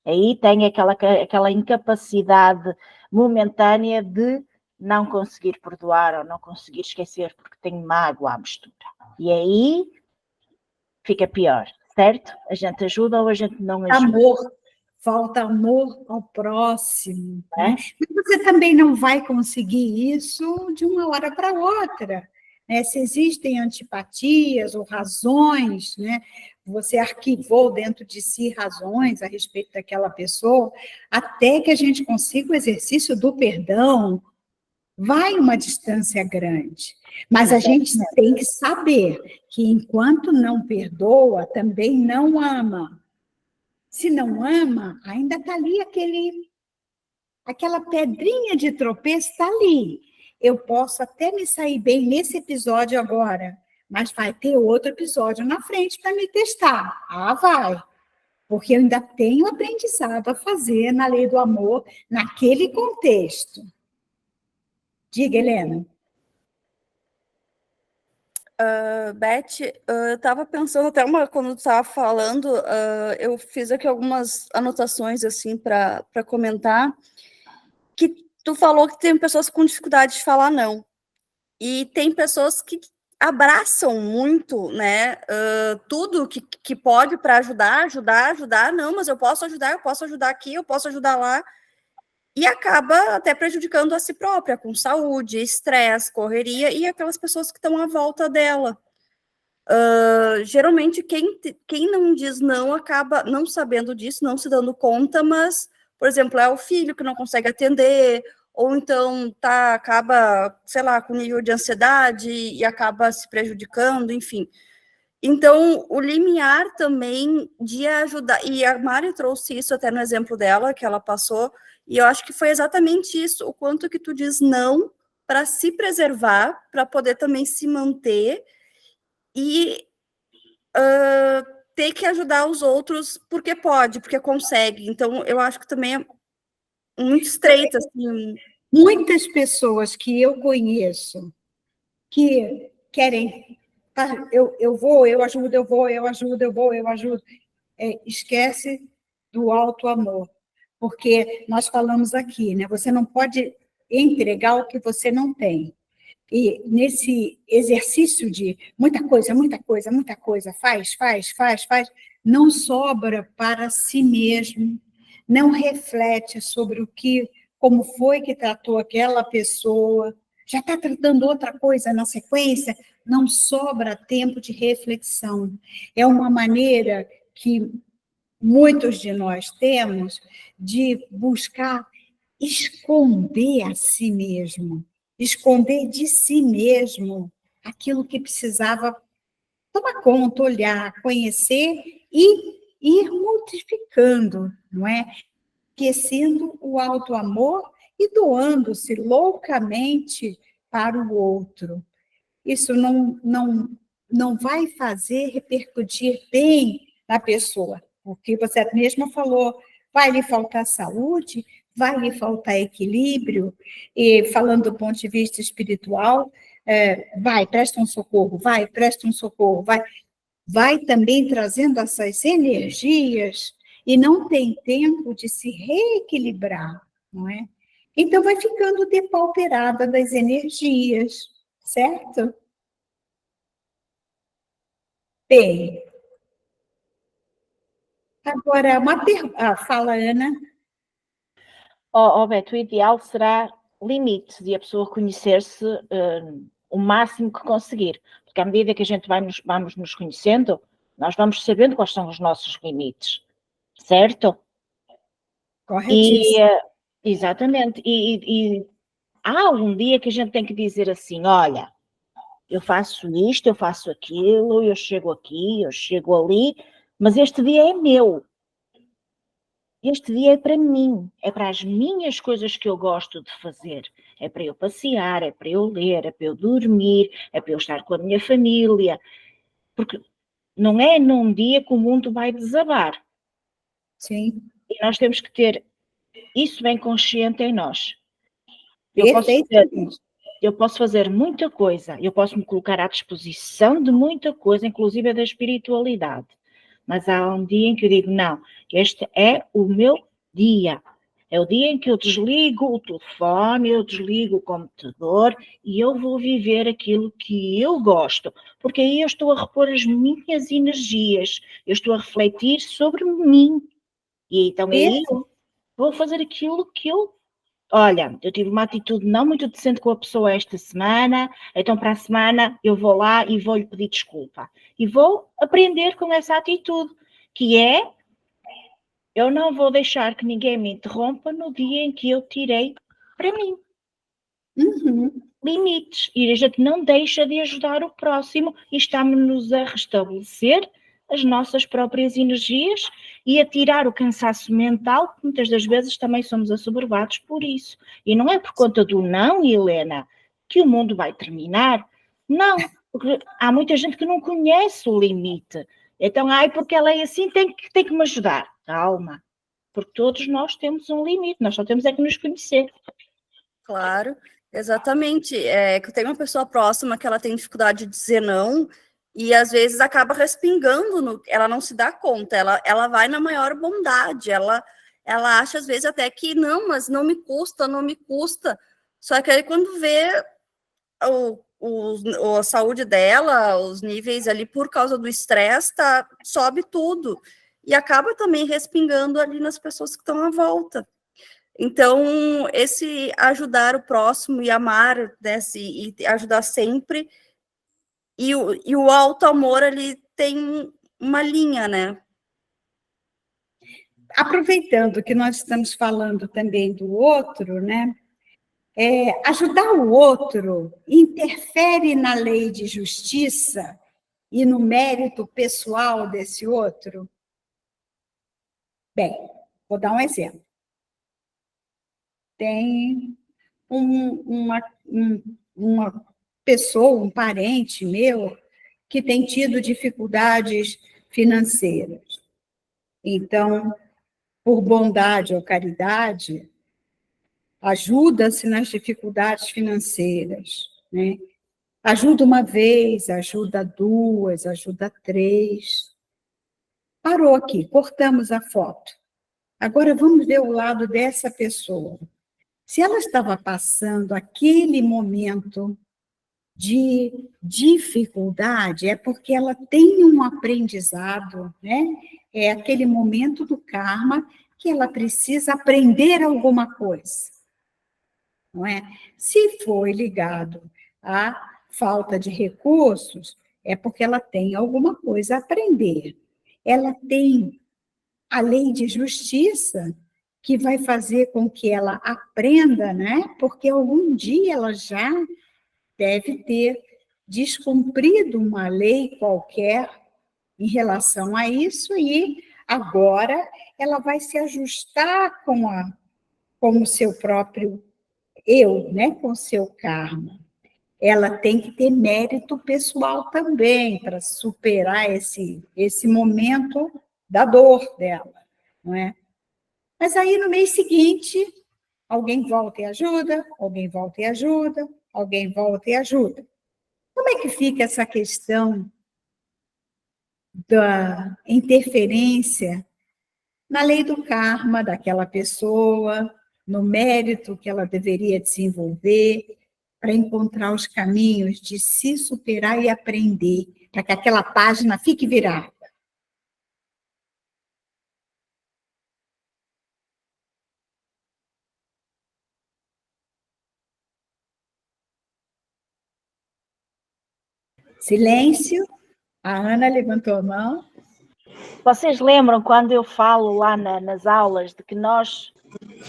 Aí tem aquela incapacidade momentânea de não conseguir perdoar ou não conseguir esquecer porque tem mágoa à mistura. E aí fica pior, certo? A gente ajuda ou a gente não ajuda. Amor. Falta amor ao próximo. Né? Mas você também não vai conseguir isso de uma hora para outra. Né? Se existem antipatias ou razões, né? Você arquivou dentro de si razões a respeito daquela pessoa, até que a gente consiga o exercício do perdão, vai uma distância grande. Mas a gente tem que saber que enquanto não perdoa, também não ama. Se não ama, ainda está ali aquela pedrinha de tropeço está ali. Eu posso até me sair bem nesse episódio agora, mas vai ter outro episódio na frente para me testar. Vai. Porque eu ainda tenho aprendizado a fazer na lei do amor, naquele contexto. Diga, Helena. Beth, eu estava pensando até quando tu estava falando, eu fiz aqui algumas anotações assim para comentar, que tu falou que tem pessoas com dificuldade de falar não, e tem pessoas que abraçam muito, né, tudo que pode para ajudar, não, mas eu posso ajudar aqui, eu posso ajudar lá, e acaba até prejudicando a si própria, com saúde, estresse, correria, e aquelas pessoas que estão à volta dela. Geralmente, quem não diz não acaba não sabendo disso, não se dando conta, mas, por exemplo, é o filho que não consegue atender, ou então acaba, sei lá, com nível de ansiedade e acaba se prejudicando, enfim. Então, o limiar também de ajudar, e a Mari trouxe isso até no exemplo dela, que ela passou, e eu acho que foi exatamente isso, o quanto que tu diz não para se preservar, para poder também se manter, e ter que ajudar os outros porque pode, porque consegue. Então, eu acho que também é muito estreita, assim. Muitas pessoas que eu conheço que querem, eu vou, eu ajudo, eu ajudo, esquece do alto amor, porque nós falamos aqui, né? Você não pode entregar o que você não tem. E nesse exercício de muita coisa, faz, não sobra para si mesmo, não reflete sobre como foi que tratou aquela pessoa, já está tratando outra coisa na sequência, não sobra tempo de reflexão. É uma maneira que muitos de nós temos de buscar esconder a si mesmo, esconder de si mesmo aquilo que precisava tomar conta, olhar, conhecer e ir modificando, não é? Esquecendo o auto-amor e doando-se loucamente para o outro. Isso não vai fazer repercutir bem na pessoa, porque você mesma falou, vai lhe faltar saúde, vai lhe faltar equilíbrio, e falando do ponto de vista espiritual, presta um socorro, vai também trazendo essas energias e não tem tempo de se reequilibrar, não é? Então, vai ficando depauperada das energias, certo? Bem, agora, fala, Ana. Beto, o ideal será limites e a pessoa conhecer-se o máximo que conseguir, porque à medida que a gente vamos nos conhecendo, nós vamos sabendo quais são os nossos limites, certo? Corretíssimo. Exatamente, e há um dia que a gente tem que dizer assim, olha, eu faço isto, eu faço aquilo, eu chego aqui, eu chego ali, mas este dia é meu. Este dia é para mim, é para as minhas coisas que eu gosto de fazer. É para eu passear, é para eu ler, é para eu dormir, é para eu estar com a minha família. Porque não é num dia que o mundo vai desabar. Sim. E nós temos que ter isso bem consciente em nós. Eu posso fazer muita coisa, eu posso me colocar à disposição de muita coisa, inclusive da espiritualidade. Mas há um dia em que eu digo, não, este é o meu dia. É o dia em que eu desligo o telefone, eu desligo o computador e eu vou viver aquilo que eu gosto. Porque aí eu estou a repor as minhas energias, eu estou a refletir sobre mim. E então aí eu vou fazer aquilo que eu... Olha, eu tive uma atitude não muito decente com a pessoa esta semana, então para a semana eu vou lá e vou-lhe pedir desculpa. E vou aprender com essa atitude, que é, eu não vou deixar que ninguém me interrompa no dia em que eu tirei para mim. Limites. E a gente não deixa de ajudar o próximo e estamos-nos a restabelecer as nossas próprias energias e a tirar o cansaço mental, que muitas das vezes também somos assoberbados por isso. E não é por conta do não, Helena, que o mundo vai terminar. Não, porque há muita gente que não conhece o limite. Então, porque ela é assim, tem que me ajudar. Calma, porque todos nós temos um limite, nós só temos é que nos conhecer. Claro. Exatamente. É que eu tenho uma pessoa próxima que ela tem dificuldade de dizer não e às vezes acaba respingando, ela não se dá conta, ela vai na maior bondade, ela acha às vezes até que não, mas não me custa, não me custa. Só que aí quando vê a saúde dela, os níveis ali por causa do estresse, sobe tudo. E acaba também respingando ali nas pessoas que estão à volta. Então, esse ajudar o próximo e amar, né, e ajudar sempre, e o auto-amor, ele tem uma linha, né? Aproveitando que nós estamos falando também do outro, né? Ajudar o outro interfere na lei de justiça e no mérito pessoal desse outro? Bem, vou dar um exemplo. Tem uma pessoa, um parente meu, que tem tido dificuldades financeiras. Então, por bondade ou caridade, ajuda-se nas dificuldades financeiras, né? Ajuda uma vez, ajuda duas, ajuda três. Parou aqui, cortamos a foto. Agora vamos ver o lado dessa pessoa. Se ela estava passando aquele momento de dificuldade, é porque ela tem um aprendizado, né? É aquele momento do karma que ela precisa aprender alguma coisa, não é? Se foi ligado à falta de recursos, é porque ela tem alguma coisa a aprender. Ela tem a lei de justiça que vai fazer com que ela aprenda, né? Porque algum dia ela já deve ter descumprido uma lei qualquer em relação a isso e agora ela vai se ajustar com o seu próprio eu, né? Com o seu karma. Ela tem que ter mérito pessoal também para superar esse momento da dor dela, não é? Mas aí, no mês seguinte, alguém volta e ajuda, alguém volta e ajuda, alguém volta e ajuda. Como é que fica essa questão da interferência na lei do karma daquela pessoa, no mérito que ela deveria desenvolver, para encontrar os caminhos de se superar e aprender, para que aquela página fique virada? Silêncio. A Ana levantou a mão. Vocês lembram quando eu falo lá nas aulas de que nós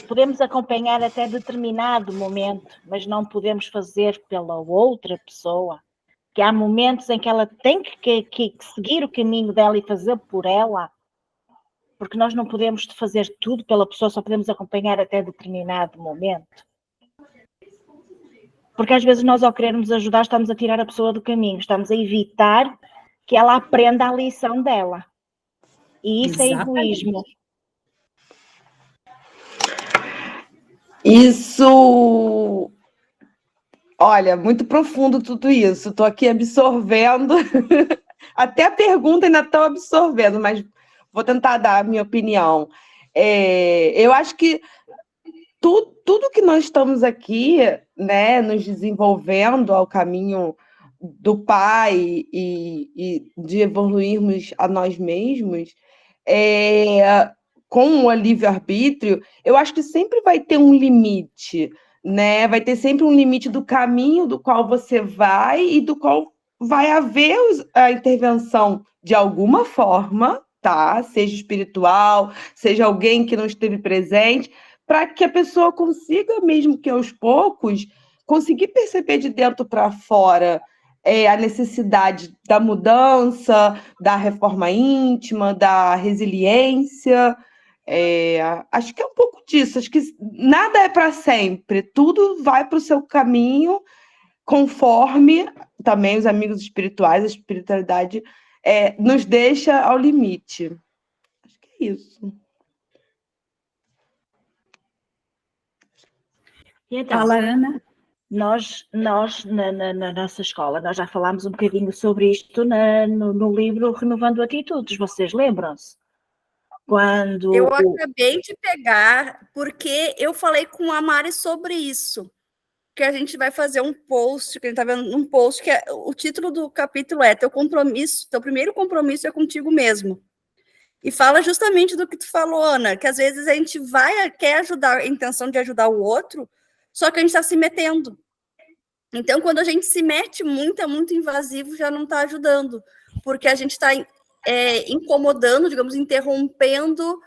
podemos acompanhar até determinado momento, mas não podemos fazer pela outra pessoa? Que há momentos em que ela tem que seguir o caminho dela e fazer por ela, porque nós não podemos fazer tudo pela pessoa, só podemos acompanhar até determinado momento. Porque às vezes nós, ao querermos ajudar, estamos a tirar a pessoa do caminho, estamos a evitar que ela aprenda a lição dela. E isso é egoísmo. Isso, olha, muito profundo tudo isso. Estou aqui absorvendo. Até a pergunta ainda estou absorvendo, mas vou tentar dar a minha opinião. Eu acho que tudo que nós estamos aqui, né, nos desenvolvendo ao caminho do Pai e de evoluirmos a nós mesmos, com o livre-arbítrio, eu acho que sempre vai ter um limite, né? Vai ter sempre um limite do caminho do qual você vai e do qual vai haver a intervenção de alguma forma, tá? Seja espiritual, seja alguém que não esteve presente, para que a pessoa consiga, mesmo que aos poucos, conseguir perceber de dentro para fora a necessidade da mudança, da reforma íntima, da resiliência. Acho que é um pouco disso. Acho que nada é para sempre. Tudo vai para o seu caminho, conforme também os amigos espirituais, a espiritualidade nos deixa ao limite. Acho que é isso. Então, fala, Ana. Nós na nossa escola, nós já falámos um bocadinho sobre isto no livro Renovando Atitudes, vocês lembram-se? Quando Eu acabei de pegar, porque eu falei com a Mari sobre isso, que a gente vai fazer um post, que a gente tá vendo um post, que o título do capítulo é Teu compromisso, teu primeiro compromisso é contigo mesmo. E fala justamente do que tu falou, Ana, que às vezes a gente quer ajudar, a intenção de ajudar o outro, só que a gente está se metendo. Então, quando a gente se mete muito, é muito invasivo, já não está ajudando, porque a gente está incomodando, digamos, interrompendo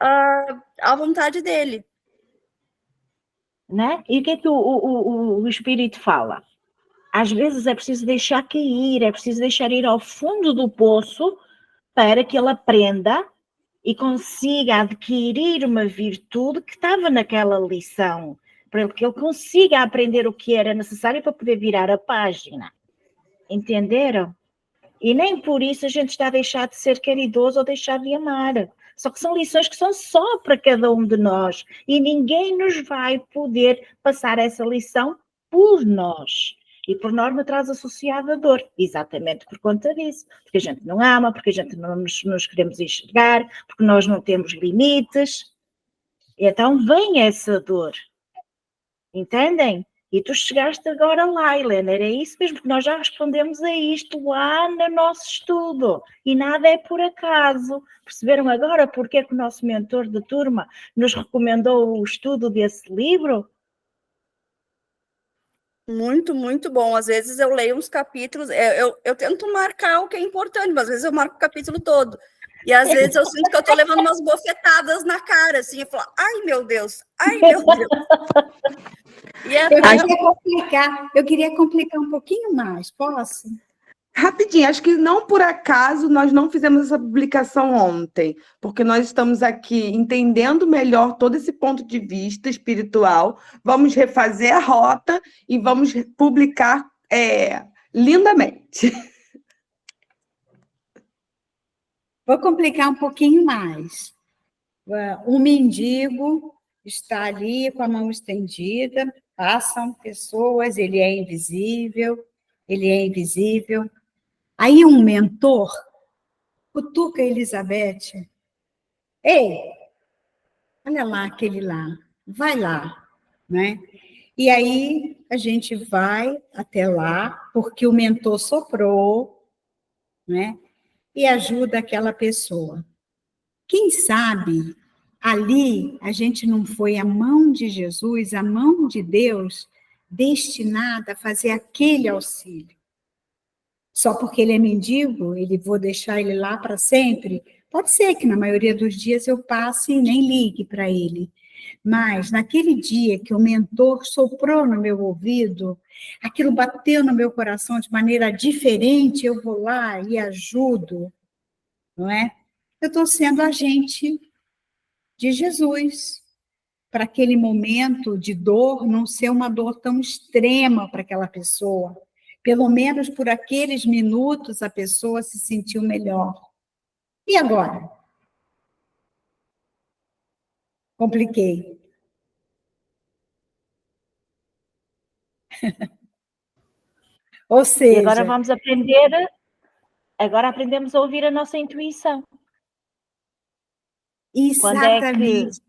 a vontade dele. Né? E o que é que o Espírito fala? Às vezes é preciso deixar cair, é preciso deixar ir ao fundo do poço para que ele aprenda e consiga adquirir uma virtude que estava naquela lição, para que ele consiga aprender o que era necessário para poder virar a página. Entenderam? E nem por isso a gente está a deixar de ser caridoso ou deixar de amar. Só que são lições que são só para cada um de nós. E ninguém nos vai poder passar essa lição por nós. E por norma traz associada a dor. Exatamente por conta disso. Porque a gente não ama, porque a gente não nos queremos enxergar, porque nós não temos limites. E então vem essa dor. Entendem? E tu chegaste agora lá, Helena, era isso mesmo, porque nós já respondemos a isto lá no nosso estudo, e nada é por acaso. Perceberam agora porque é que o nosso mentor de turma nos recomendou o estudo desse livro? Muito, muito bom. Às vezes eu leio uns capítulos, eu tento marcar o que é importante, mas às vezes eu marco o capítulo todo. E às vezes eu sinto que eu estou levando umas bofetadas na cara, assim, eu falo, ai meu Deus, ai meu Deus. Eu queria complicar um pouquinho mais, posso? Rapidinho, acho que não por acaso nós não fizemos essa publicação ontem, porque nós estamos aqui entendendo melhor todo esse ponto de vista espiritual, vamos refazer a rota e vamos publicar lindamente. Vou complicar um pouquinho mais. Um mendigo está ali com a mão estendida, passam pessoas, ele é invisível. Aí um mentor cutuca a Elizabeth. Ei, olha lá aquele lá, vai lá, né? E aí a gente vai até lá, porque o mentor soprou, né? E ajuda aquela pessoa. Quem sabe ali a gente não foi a mão de Jesus, a mão de Deus, destinada a fazer aquele auxílio. Só porque ele é mendigo, vou deixar ele lá para sempre? Pode ser que na maioria dos dias eu passe e nem ligue para ele. Mas naquele dia que o mentor soprou no meu ouvido, aquilo bateu no meu coração de maneira diferente, eu vou lá e ajudo, não é? Eu estou sendo agente de Jesus, para aquele momento de dor não ser uma dor tão extrema para aquela pessoa. Pelo menos por aqueles minutos a pessoa se sentiu melhor. E agora? Compliquei. Ou seja... E agora vamos aprender, agora aprendemos a ouvir a nossa intuição. Exatamente.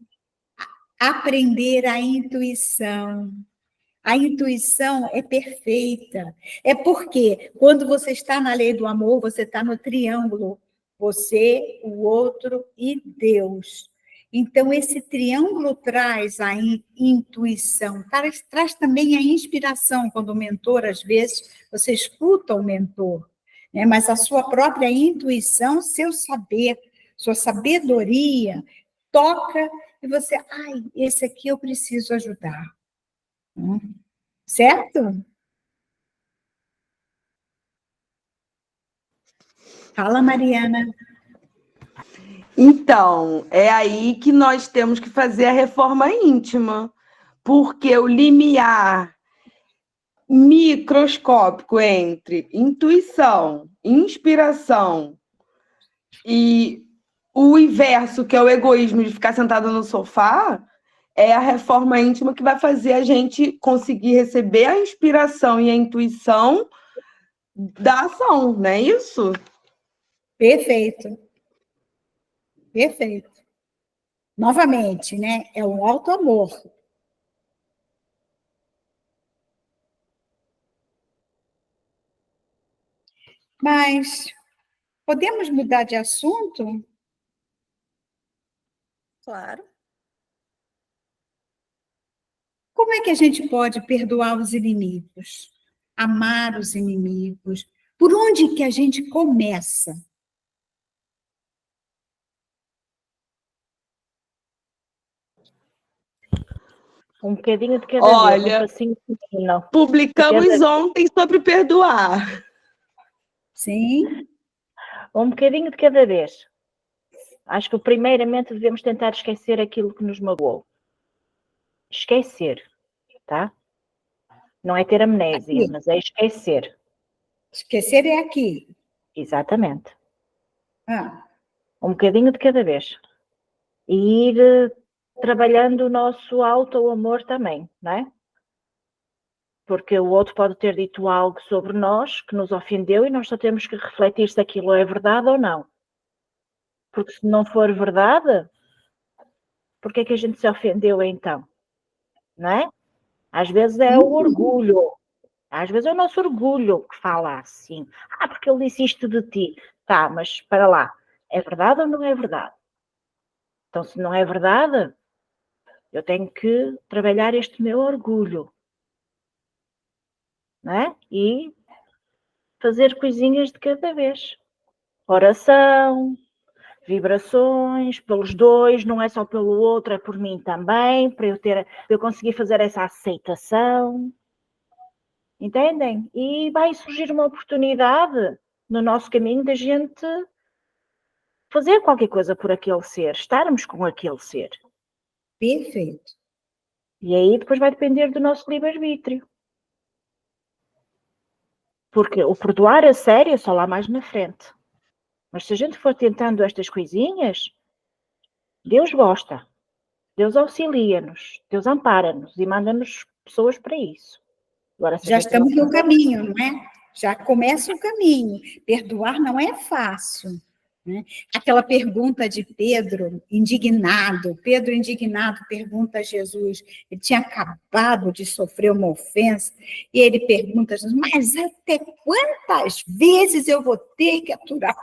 Aprender a intuição. A intuição é perfeita. É porque, quando você está na lei do amor, você está no triângulo. Você, o outro e Deus. Então, esse triângulo traz a intuição, traz também a inspiração, quando o mentor, às vezes, você escuta o mentor, né? Mas a sua própria intuição, seu saber, sua sabedoria, toca e você, esse aqui eu preciso ajudar. Certo? Fala, Mariana. Então, é aí que nós temos que fazer a reforma íntima, porque o limiar microscópico entre intuição, inspiração e o inverso, que é o egoísmo de ficar sentado no sofá, é a reforma íntima que vai fazer a gente conseguir receber a inspiração e a intuição da ação, não é isso? Perfeito. Perfeito. Novamente, né? É o auto-amor. Mas podemos mudar de assunto? Claro. Como é que a gente pode perdoar os inimigos? Amar os inimigos? Por onde que a gente começa? Um bocadinho de cada vez, Olha, um passinho pequeno. publicamos ontem sobre perdoar. Sim, Um bocadinho de cada vez. Acho que primeiramente devemos tentar esquecer aquilo que nos magoou. Esquecer, tá? Não é ter amnésia, aqui. mas é esquecer. Esquecer é aqui. Exatamente. Ah, Um bocadinho de cada vez. E ir trabalhando o nosso auto-amor também, não é? Porque o outro pode ter dito algo sobre nós que nos ofendeu e nós só temos que refletir se aquilo é verdade ou não. Porque se não for verdade, por que é que a gente se ofendeu então? Não é? Às vezes é o orgulho. Às vezes é o nosso orgulho que fala assim. Ah, porque ele disse isto de ti. Tá, mas para lá. É verdade ou não é verdade? Então, se não é verdade, eu tenho que trabalhar este meu orgulho. Não é? E fazer coisinhas de cada vez. Oração, vibrações, pelos dois, não é só pelo outro, é por mim também, para eu conseguir fazer essa aceitação. Entendem? E vai surgir uma oportunidade no nosso caminho da gente fazer qualquer coisa por aquele ser, estarmos com aquele ser. perfeito. E aí depois vai depender do nosso livre-arbítrio. Porque o perdoar a sério é só lá mais na frente. Mas se a gente for tentando estas coisinhas, Deus gosta. Deus auxilia-nos, Deus ampara-nos e manda-nos pessoas para isso. Agora, se a Já gente não estamos no fizer, caminho, não é? Já começa o caminho. Perdoar não é fácil, né? Aquela pergunta de Pedro, indignado. Pedro, indignado, pergunta a Jesus. Ele tinha acabado de sofrer uma ofensa. E ele pergunta a Jesus, mas até quantas vezes eu vou ter que aturar?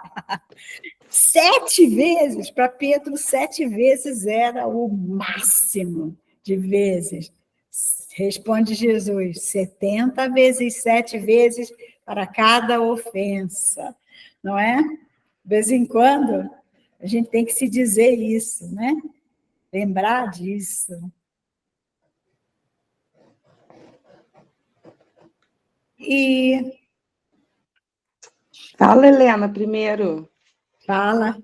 7 vezes. Para Pedro, 7 vezes era o máximo de vezes. Responde Jesus, 70 vezes, 7 vezes para cada ofensa, não é? De vez em quando, a gente tem que se dizer isso, né? Lembrar disso. E Fala, Helena, primeiro. fala.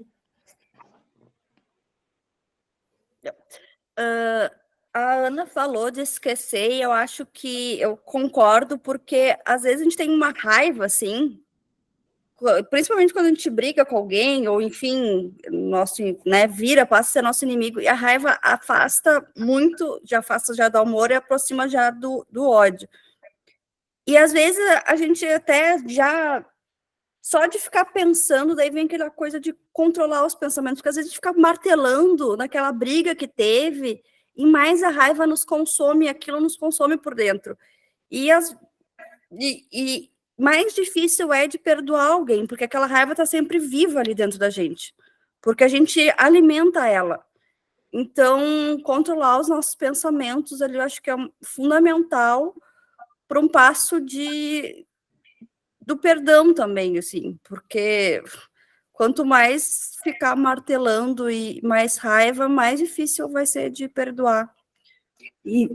A Ana falou de esquecer e eu acho que eu concordo, porque às vezes a gente tem uma raiva, assim, principalmente quando a gente briga com alguém, ou enfim, nosso, né, passa a ser nosso inimigo, e a raiva afasta muito, já afasta já do amor e aproxima já do ódio. E às vezes a gente até já, só de ficar pensando, daí vem aquela coisa de controlar os pensamentos, porque às vezes a gente fica martelando naquela briga que teve, e mais a raiva nos consome, aquilo nos consome por dentro. E mais difícil é de perdoar alguém, porque aquela raiva está sempre viva ali dentro da gente, porque a gente alimenta ela. Então, controlar os nossos pensamentos ali, eu acho que é fundamental para um passo do perdão também, assim, porque quanto mais ficar martelando e mais raiva, mais difícil vai ser de perdoar. E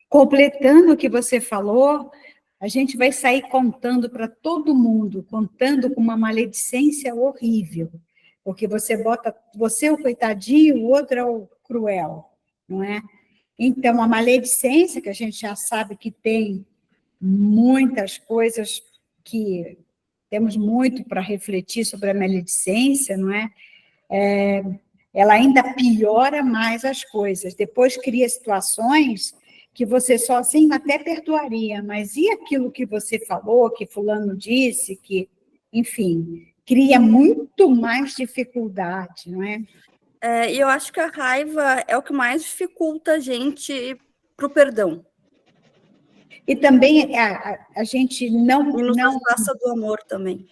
completando o que você falou, a gente vai sair contando para todo mundo, contando com uma maledicência horrível, porque você bota, você é o coitadinho, o outro é o cruel, não é? Então, a maledicência, que a gente já sabe que tem muitas coisas que temos muito para refletir sobre a maledicência, não é? ela ainda piora mais as coisas. Depois cria situações que você sozinho até perdoaria, mas e aquilo que você falou, que fulano disse, que, enfim, cria muito mais dificuldade, não é? E eu acho que a raiva é o que mais dificulta a gente para o perdão. E também a gente E nos afasta do amor também.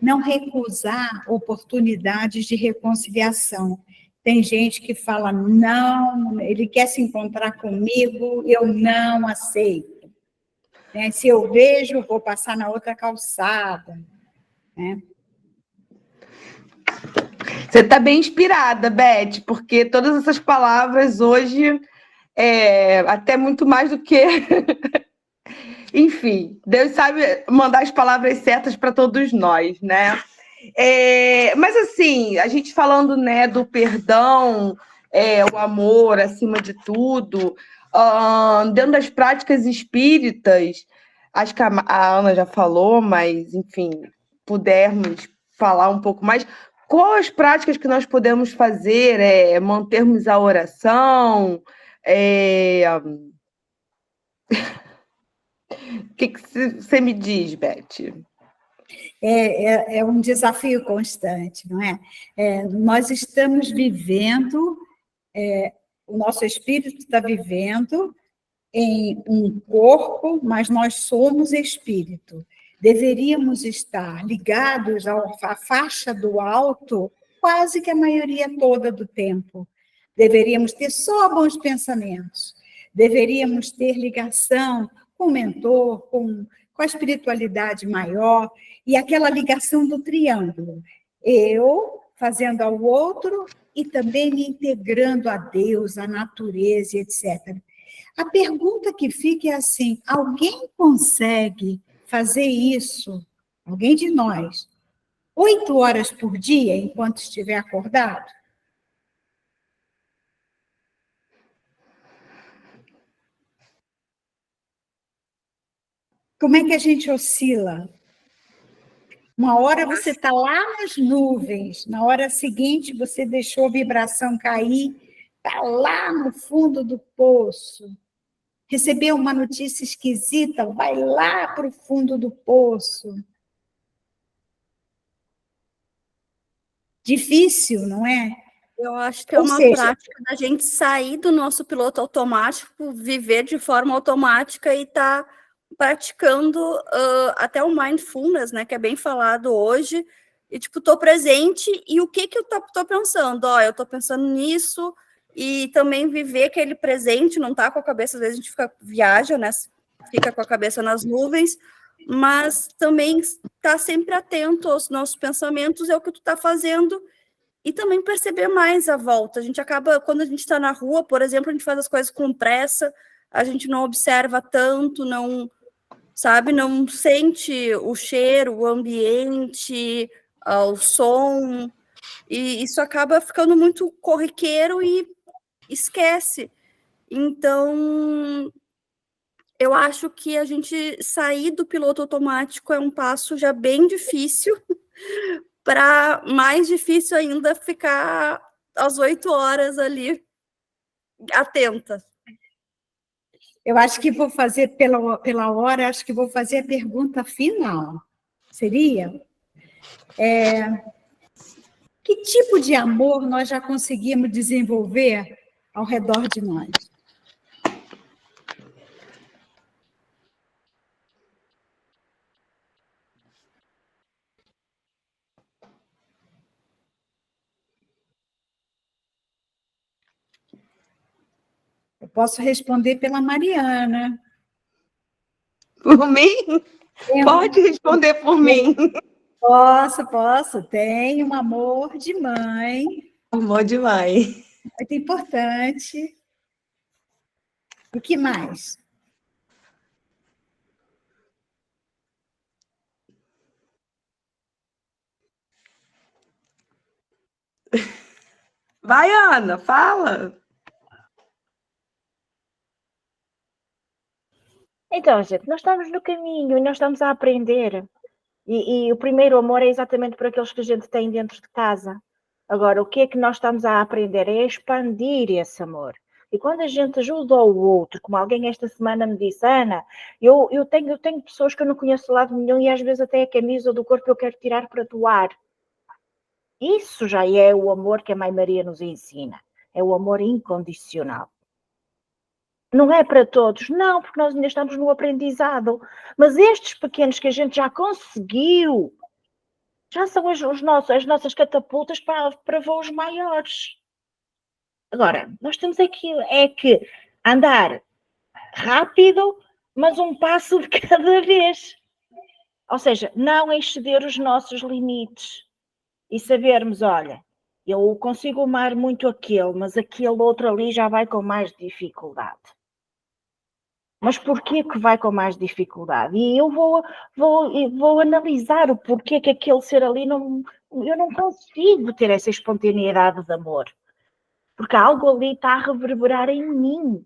Não recusar oportunidades de reconciliação. Tem gente que fala, não, ele quer se encontrar comigo, eu não aceito. Né? Se eu vejo, eu vou passar na outra calçada. Né? Você está bem inspirada, Beth, porque todas essas palavras hoje, até muito mais do que... Enfim, Deus sabe mandar as palavras certas para todos nós, né? Mas assim, a gente falando, né, do perdão, o amor acima de tudo, dentro das práticas espíritas, acho que a Ana já falou, mas enfim, pudermos falar um pouco mais. Quais as práticas que nós podemos fazer? Mantermos a oração? O que você me diz, Beth? É um desafio constante, não é? Nós estamos vivendo, o nosso espírito está vivendo em um corpo, mas nós somos espírito. Deveríamos estar ligados à faixa do alto quase que a maioria toda do tempo. Deveríamos ter só bons pensamentos. Deveríamos ter ligação com o mentor, com a espiritualidade maior, e aquela ligação do triângulo. Eu fazendo ao outro e também me integrando a Deus, a natureza, etc. A pergunta que fica é assim, alguém consegue fazer isso, alguém de nós, 8 horas por dia, enquanto estiver acordado? Como é que a gente oscila? Uma hora você está lá nas nuvens, na hora seguinte você deixou a vibração cair, está lá no fundo do poço. Recebeu uma notícia esquisita, vai lá para o fundo do poço. Difícil, não é? Eu acho que é uma prática da gente sair do nosso piloto automático, viver de forma automática e estar praticando até o mindfulness, né, que é bem falado hoje, e tipo, tô presente, e o que eu tô pensando? Eu tô pensando nisso, e também viver aquele presente, não tá com a cabeça, às vezes a gente viaja, né, fica com a cabeça nas nuvens, mas também tá sempre atento aos nossos pensamentos, é o que tu tá fazendo, e também perceber mais a volta. A gente acaba, quando a gente está na rua, por exemplo, a gente faz as coisas com pressa, a gente não observa tanto, não sente o cheiro, o ambiente, o som, e isso acaba ficando muito corriqueiro e esquece. Então, eu acho que a gente sair do piloto automático é um passo já bem difícil, para mais difícil ainda ficar às 8 horas ali atenta. Eu acho que vou fazer, pela hora, acho que vou fazer a pergunta final. Seria? Que tipo de amor nós já conseguimos desenvolver ao redor de nós? Eu posso responder pela Mariana. Por mim? Pode responder por mim. Posso. Tenho um amor de mãe. Amor de mãe. Muito importante. E que mais? Vai, Ana, fala. Então, gente, nós estamos no caminho e nós estamos a aprender. E o primeiro amor é exatamente por aqueles que a gente tem dentro de casa. Agora, o que é que nós estamos a aprender? É expandir esse amor. E quando a gente ajuda o outro, como alguém esta semana me disse, Ana, eu tenho pessoas que eu não conheço de lado nenhum e às vezes até a camisa do corpo eu quero tirar para doar. Isso já é o amor que a Mãe Maria nos ensina. É o amor incondicional. Não é para todos, não, porque nós ainda estamos no aprendizado. Mas estes pequenos que a gente já conseguiu, já são as nossas catapultas para voos maiores. Agora, nós temos aqui que andar rápido, mas um passo de cada vez. Ou seja, não exceder os nossos limites e sabermos, olha, eu consigo amar muito aquele, mas aquele outro ali já vai com mais dificuldade. Mas porquê que vai com mais dificuldade? E eu vou analisar o porquê que aquele ser ali eu não consigo ter essa espontaneidade de amor. Porque algo ali está a reverberar em mim.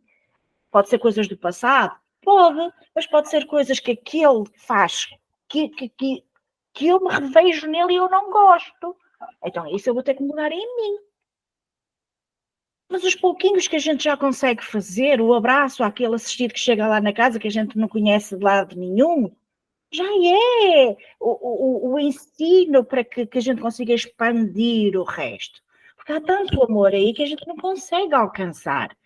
Pode ser coisas do passado? Pode, mas pode ser coisas que aquele faz, que eu me revejo nele e eu não gosto. Então isso eu vou ter que mudar em mim. Mas os pouquinhos que a gente já consegue fazer, o abraço àquele assistido que chega lá na casa, que a gente não conhece de lado nenhum, já é o ensino para que a gente consiga expandir o resto. Porque há tanto amor aí que a gente não consegue alcançar.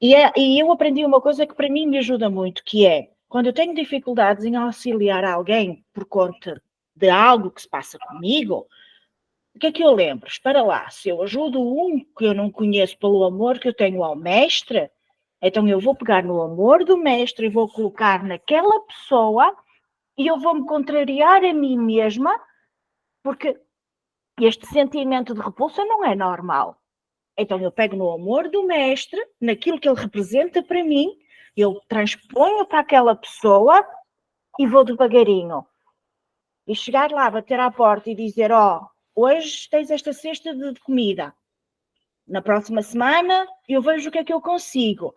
E eu aprendi uma coisa que para mim me ajuda muito, que é, quando eu tenho dificuldades em auxiliar alguém por conta de algo que se passa comigo, o que é que eu lembro? Espera lá, se eu ajudo um que eu não conheço pelo amor que eu tenho ao mestre, então eu vou pegar no amor do mestre e vou colocar naquela pessoa e eu vou me contrariar a mim mesma, porque este sentimento de repulsa não é normal. Então eu pego no amor do mestre, naquilo que ele representa para mim, eu transponho para aquela pessoa e vou devagarinho. E chegar lá, bater à porta e dizer, hoje tens esta cesta de comida. Na próxima semana eu vejo o que é que eu consigo.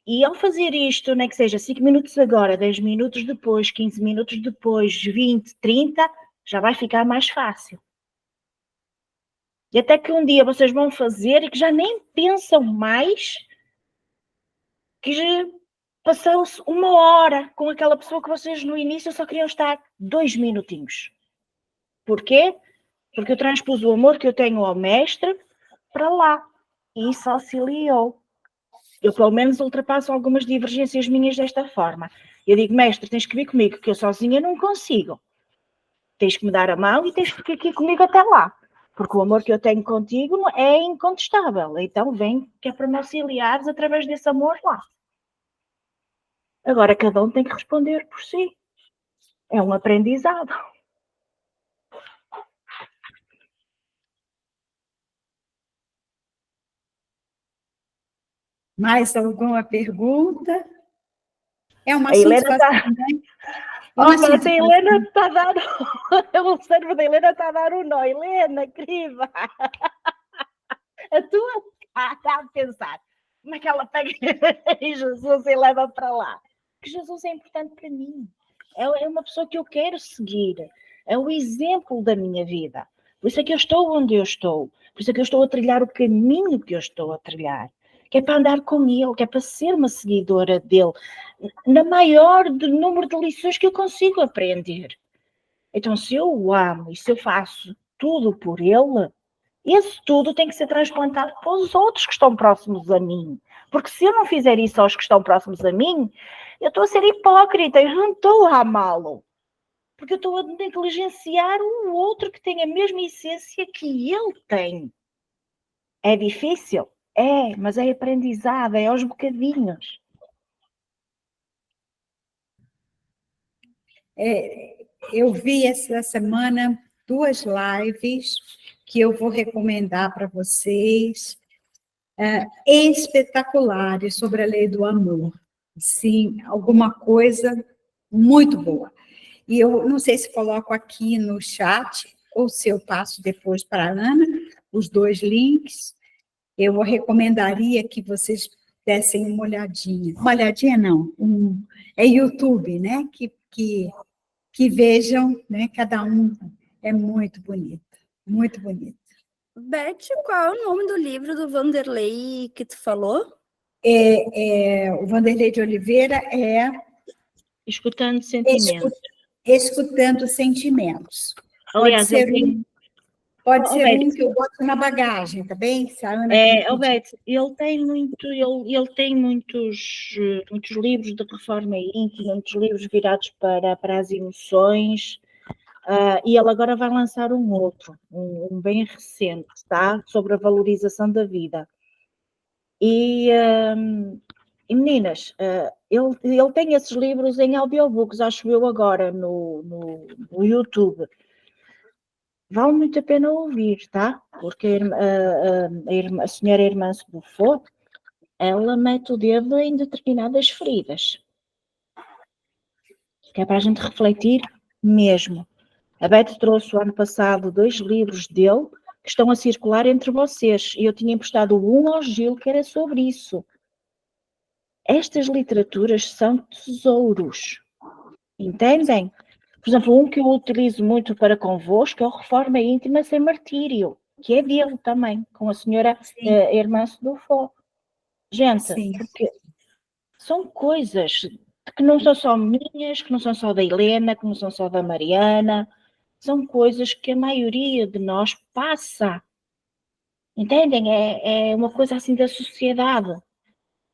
E ao fazer isto, nem que seja 5 minutos agora, 10 minutos depois, 15 minutos depois, 20, 30, já vai ficar mais fácil. E até que um dia vocês vão fazer e que já nem pensam mais que já passou-se 1 hora com aquela pessoa que vocês no início só queriam estar 2 minutinhos. Porquê? Porque eu transpus o amor que eu tenho ao mestre para lá. E isso auxiliou. Eu, pelo menos, ultrapasso algumas divergências minhas desta forma. Eu digo, mestre, tens que vir comigo, que eu sozinha não consigo. Tens que me dar a mão e tens que ficar aqui comigo até lá. Porque o amor que eu tenho contigo é incontestável. Então vem, que é para me auxiliares através desse amor lá. Agora, cada um tem que responder por si. É um aprendizado. Mais alguma pergunta? É uma A Helena satisfação, né? Mas a Helena está a dar... O cérebro da Helena está a dar um nó. Helena, querida. A tua está a pensar. Como é que ela pega Jesus e leva para lá? Porque Jesus é importante para mim. É uma pessoa que eu quero seguir. É o exemplo da minha vida. Por isso é que eu estou onde eu estou. Por isso é que eu estou a trilhar o caminho que eu estou a trilhar. Que é para andar com ele, que é para ser uma seguidora dele. Na maior número de lições que eu consigo aprender. Então, se eu o amo e se eu faço tudo por ele, esse tudo tem que ser transplantado para os outros que estão próximos a mim. Porque se eu não fizer isso aos que estão próximos a mim, eu estou a ser hipócrita, eu não estou a amá-lo. Porque eu estou a negligenciar o outro que tem a mesma essência que ele tem. É difícil? É, mas é aprendizado, é aos bocadinhos. Eu vi essa semana 2 lives que eu vou recomendar para vocês, espetaculares sobre a lei do amor. Sim, alguma coisa muito boa. E eu não sei se coloco aqui no chat ou se eu passo depois para a Ana, os 2 links. Eu recomendaria que vocês dessem uma olhadinha. Uma olhadinha, não. É YouTube, né? Que vejam, né? Cada um é muito bonito, muito bonito. Beth, qual é o nome do livro do Vanderlei que tu falou? O Vanderlei de Oliveira é Escutando sentimentos. Escutando Sentimentos. Aliás, ele tem... Pode ser um que eu boto na bagagem, tá bem? Se a Ana Beth, ele tem muitos livros de reforma íntima, muitos livros virados para as emoções, e ele agora vai lançar um outro, um bem recente, tá? Sobre a valorização da vida. E meninas, ele tem esses livros em audiobooks, acho eu agora, no YouTube. Vale muito a pena ouvir, tá? Porque a senhora Hermance Buffon, ela mete o dedo em determinadas feridas. Que é para a gente refletir mesmo. A Beth trouxe o ano passado 2 livros dele que estão a circular entre vocês. E eu tinha emprestado um ao Gil que era sobre isso. Estas literaturas são tesouros. Entendem? Por exemplo, um que eu utilizo muito para convosco é o Reforma Íntima Sem Martírio, que é dele também, com a senhora Hermance Buffon. Gente, porque são coisas que não são só minhas, que não são só da Helena, que não são só da Mariana, são coisas que a maioria de nós passa. Entendem? É uma coisa assim da sociedade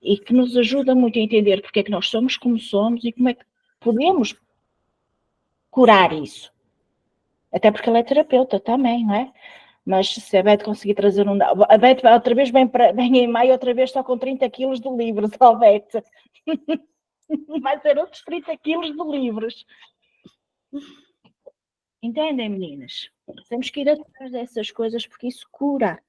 e que nos ajuda muito a entender porque é que nós somos como somos e como é que podemos curar isso. Até porque ela é terapeuta também, não é? Mas se a Beth conseguir trazer um... A Beth outra vez vem em maio, outra vez só com 30 quilos de livros, ó Beth. Vai ser outros 30 quilos de livros. Entendem, meninas? Temos que ir atrás dessas coisas porque isso cura.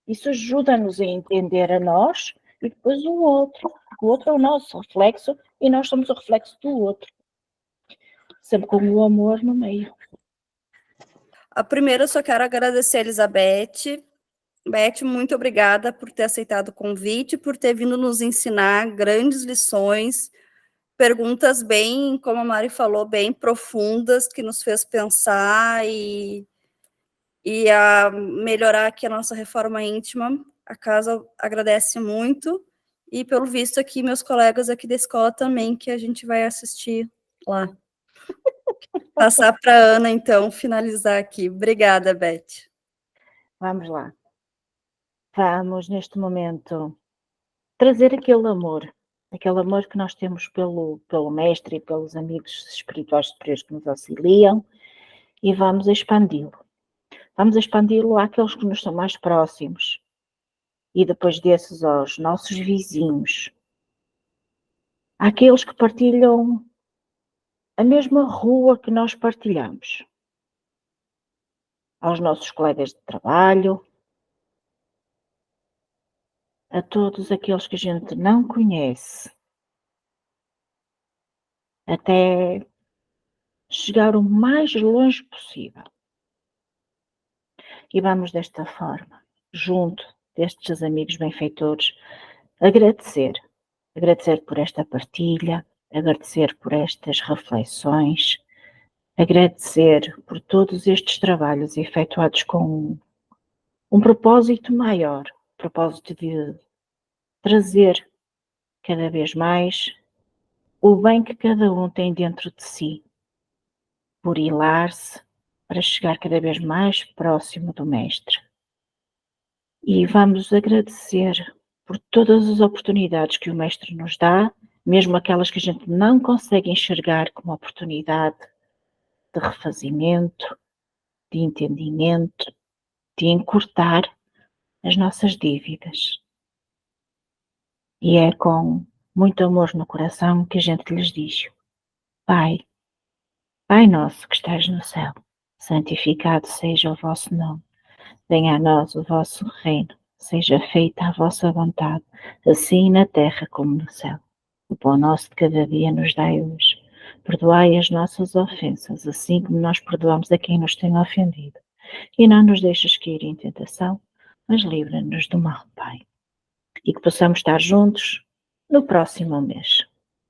Isso ajuda-nos a entender a nós e depois o outro. O outro é o nosso reflexo e nós somos o reflexo do outro. Sempre com o amor no meio. A primeira, eu só quero agradecer a Elizabeth. Beth, muito obrigada por ter aceitado o convite, por ter vindo nos ensinar grandes lições, perguntas bem, como a Mari falou, bem profundas, que nos fez pensar e a melhorar aqui a nossa reforma íntima. A casa agradece muito, e pelo visto aqui, meus colegas aqui da escola também, que a gente vai assistir lá. Passar para a Ana, então, finalizar aqui. Obrigada, Beth. Vamos lá. Vamos, neste momento, trazer aquele amor que nós temos pelo mestre e pelos amigos espirituais superiores que nos auxiliam, e vamos expandi-lo. Vamos expandi-lo àqueles que nos são mais próximos, e depois desses aos nossos vizinhos, àqueles que partilham a mesma rua que nós partilhamos, aos nossos colegas de trabalho, a todos aqueles que a gente não conhece, até chegar o mais longe possível. E vamos desta forma, junto destes amigos benfeitores, agradecer por esta partilha, agradecer por estas reflexões, agradecer por todos estes trabalhos efetuados com um propósito maior, propósito de trazer cada vez mais o bem que cada um tem dentro de si, burilar-se para chegar cada vez mais próximo do Mestre. E vamos agradecer por todas as oportunidades que o Mestre nos dá, mesmo aquelas que a gente não consegue enxergar como oportunidade de refazimento, de entendimento, de encurtar as nossas dívidas. E é com muito amor no coração que a gente lhes diz: Pai nosso que estás no céu, santificado seja o vosso nome. Venha a nós o vosso reino, seja feita a vossa vontade, assim na terra como no céu. O pão nosso de cada dia nos dai hoje. Perdoai as nossas ofensas, assim como nós perdoamos a quem nos tem ofendido. E não nos deixes cair em tentação, mas livra-nos do mal, Pai. E que possamos estar juntos no próximo mês.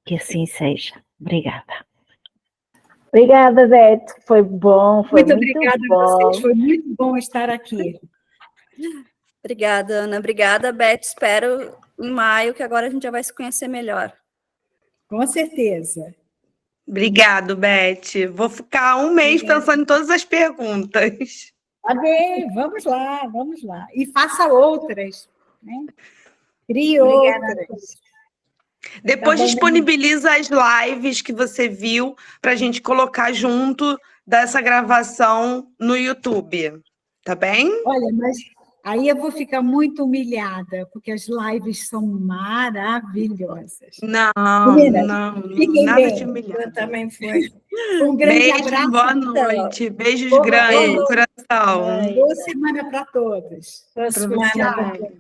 Que assim seja. Obrigada. Obrigada, Beth. Foi bom, foi muito obrigada bom. A vocês, foi muito bom estar aqui. Obrigada, Ana. Obrigada, Beth. Espero em maio, que agora a gente já vai se conhecer melhor. Com certeza. Obrigado, Beth. Vou ficar um mês pensando em todas as perguntas. Tá bem, vamos lá, vamos lá. E faça outras, né? Crie outras. Depois Tá bom, disponibiliza as lives que você viu para a gente colocar junto dessa gravação no YouTube. Tá bem? Olha, mas aí eu vou ficar muito humilhada, porque as lives são maravilhosas. Não, Meninas, não, fiquem nada bem. de humilhar. Eu também foi. Um grande Beijo, abraço. boa então. noite. Beijos Boa grandes no noite. coração. Boa semana para todos. Boa Pra semana. você também.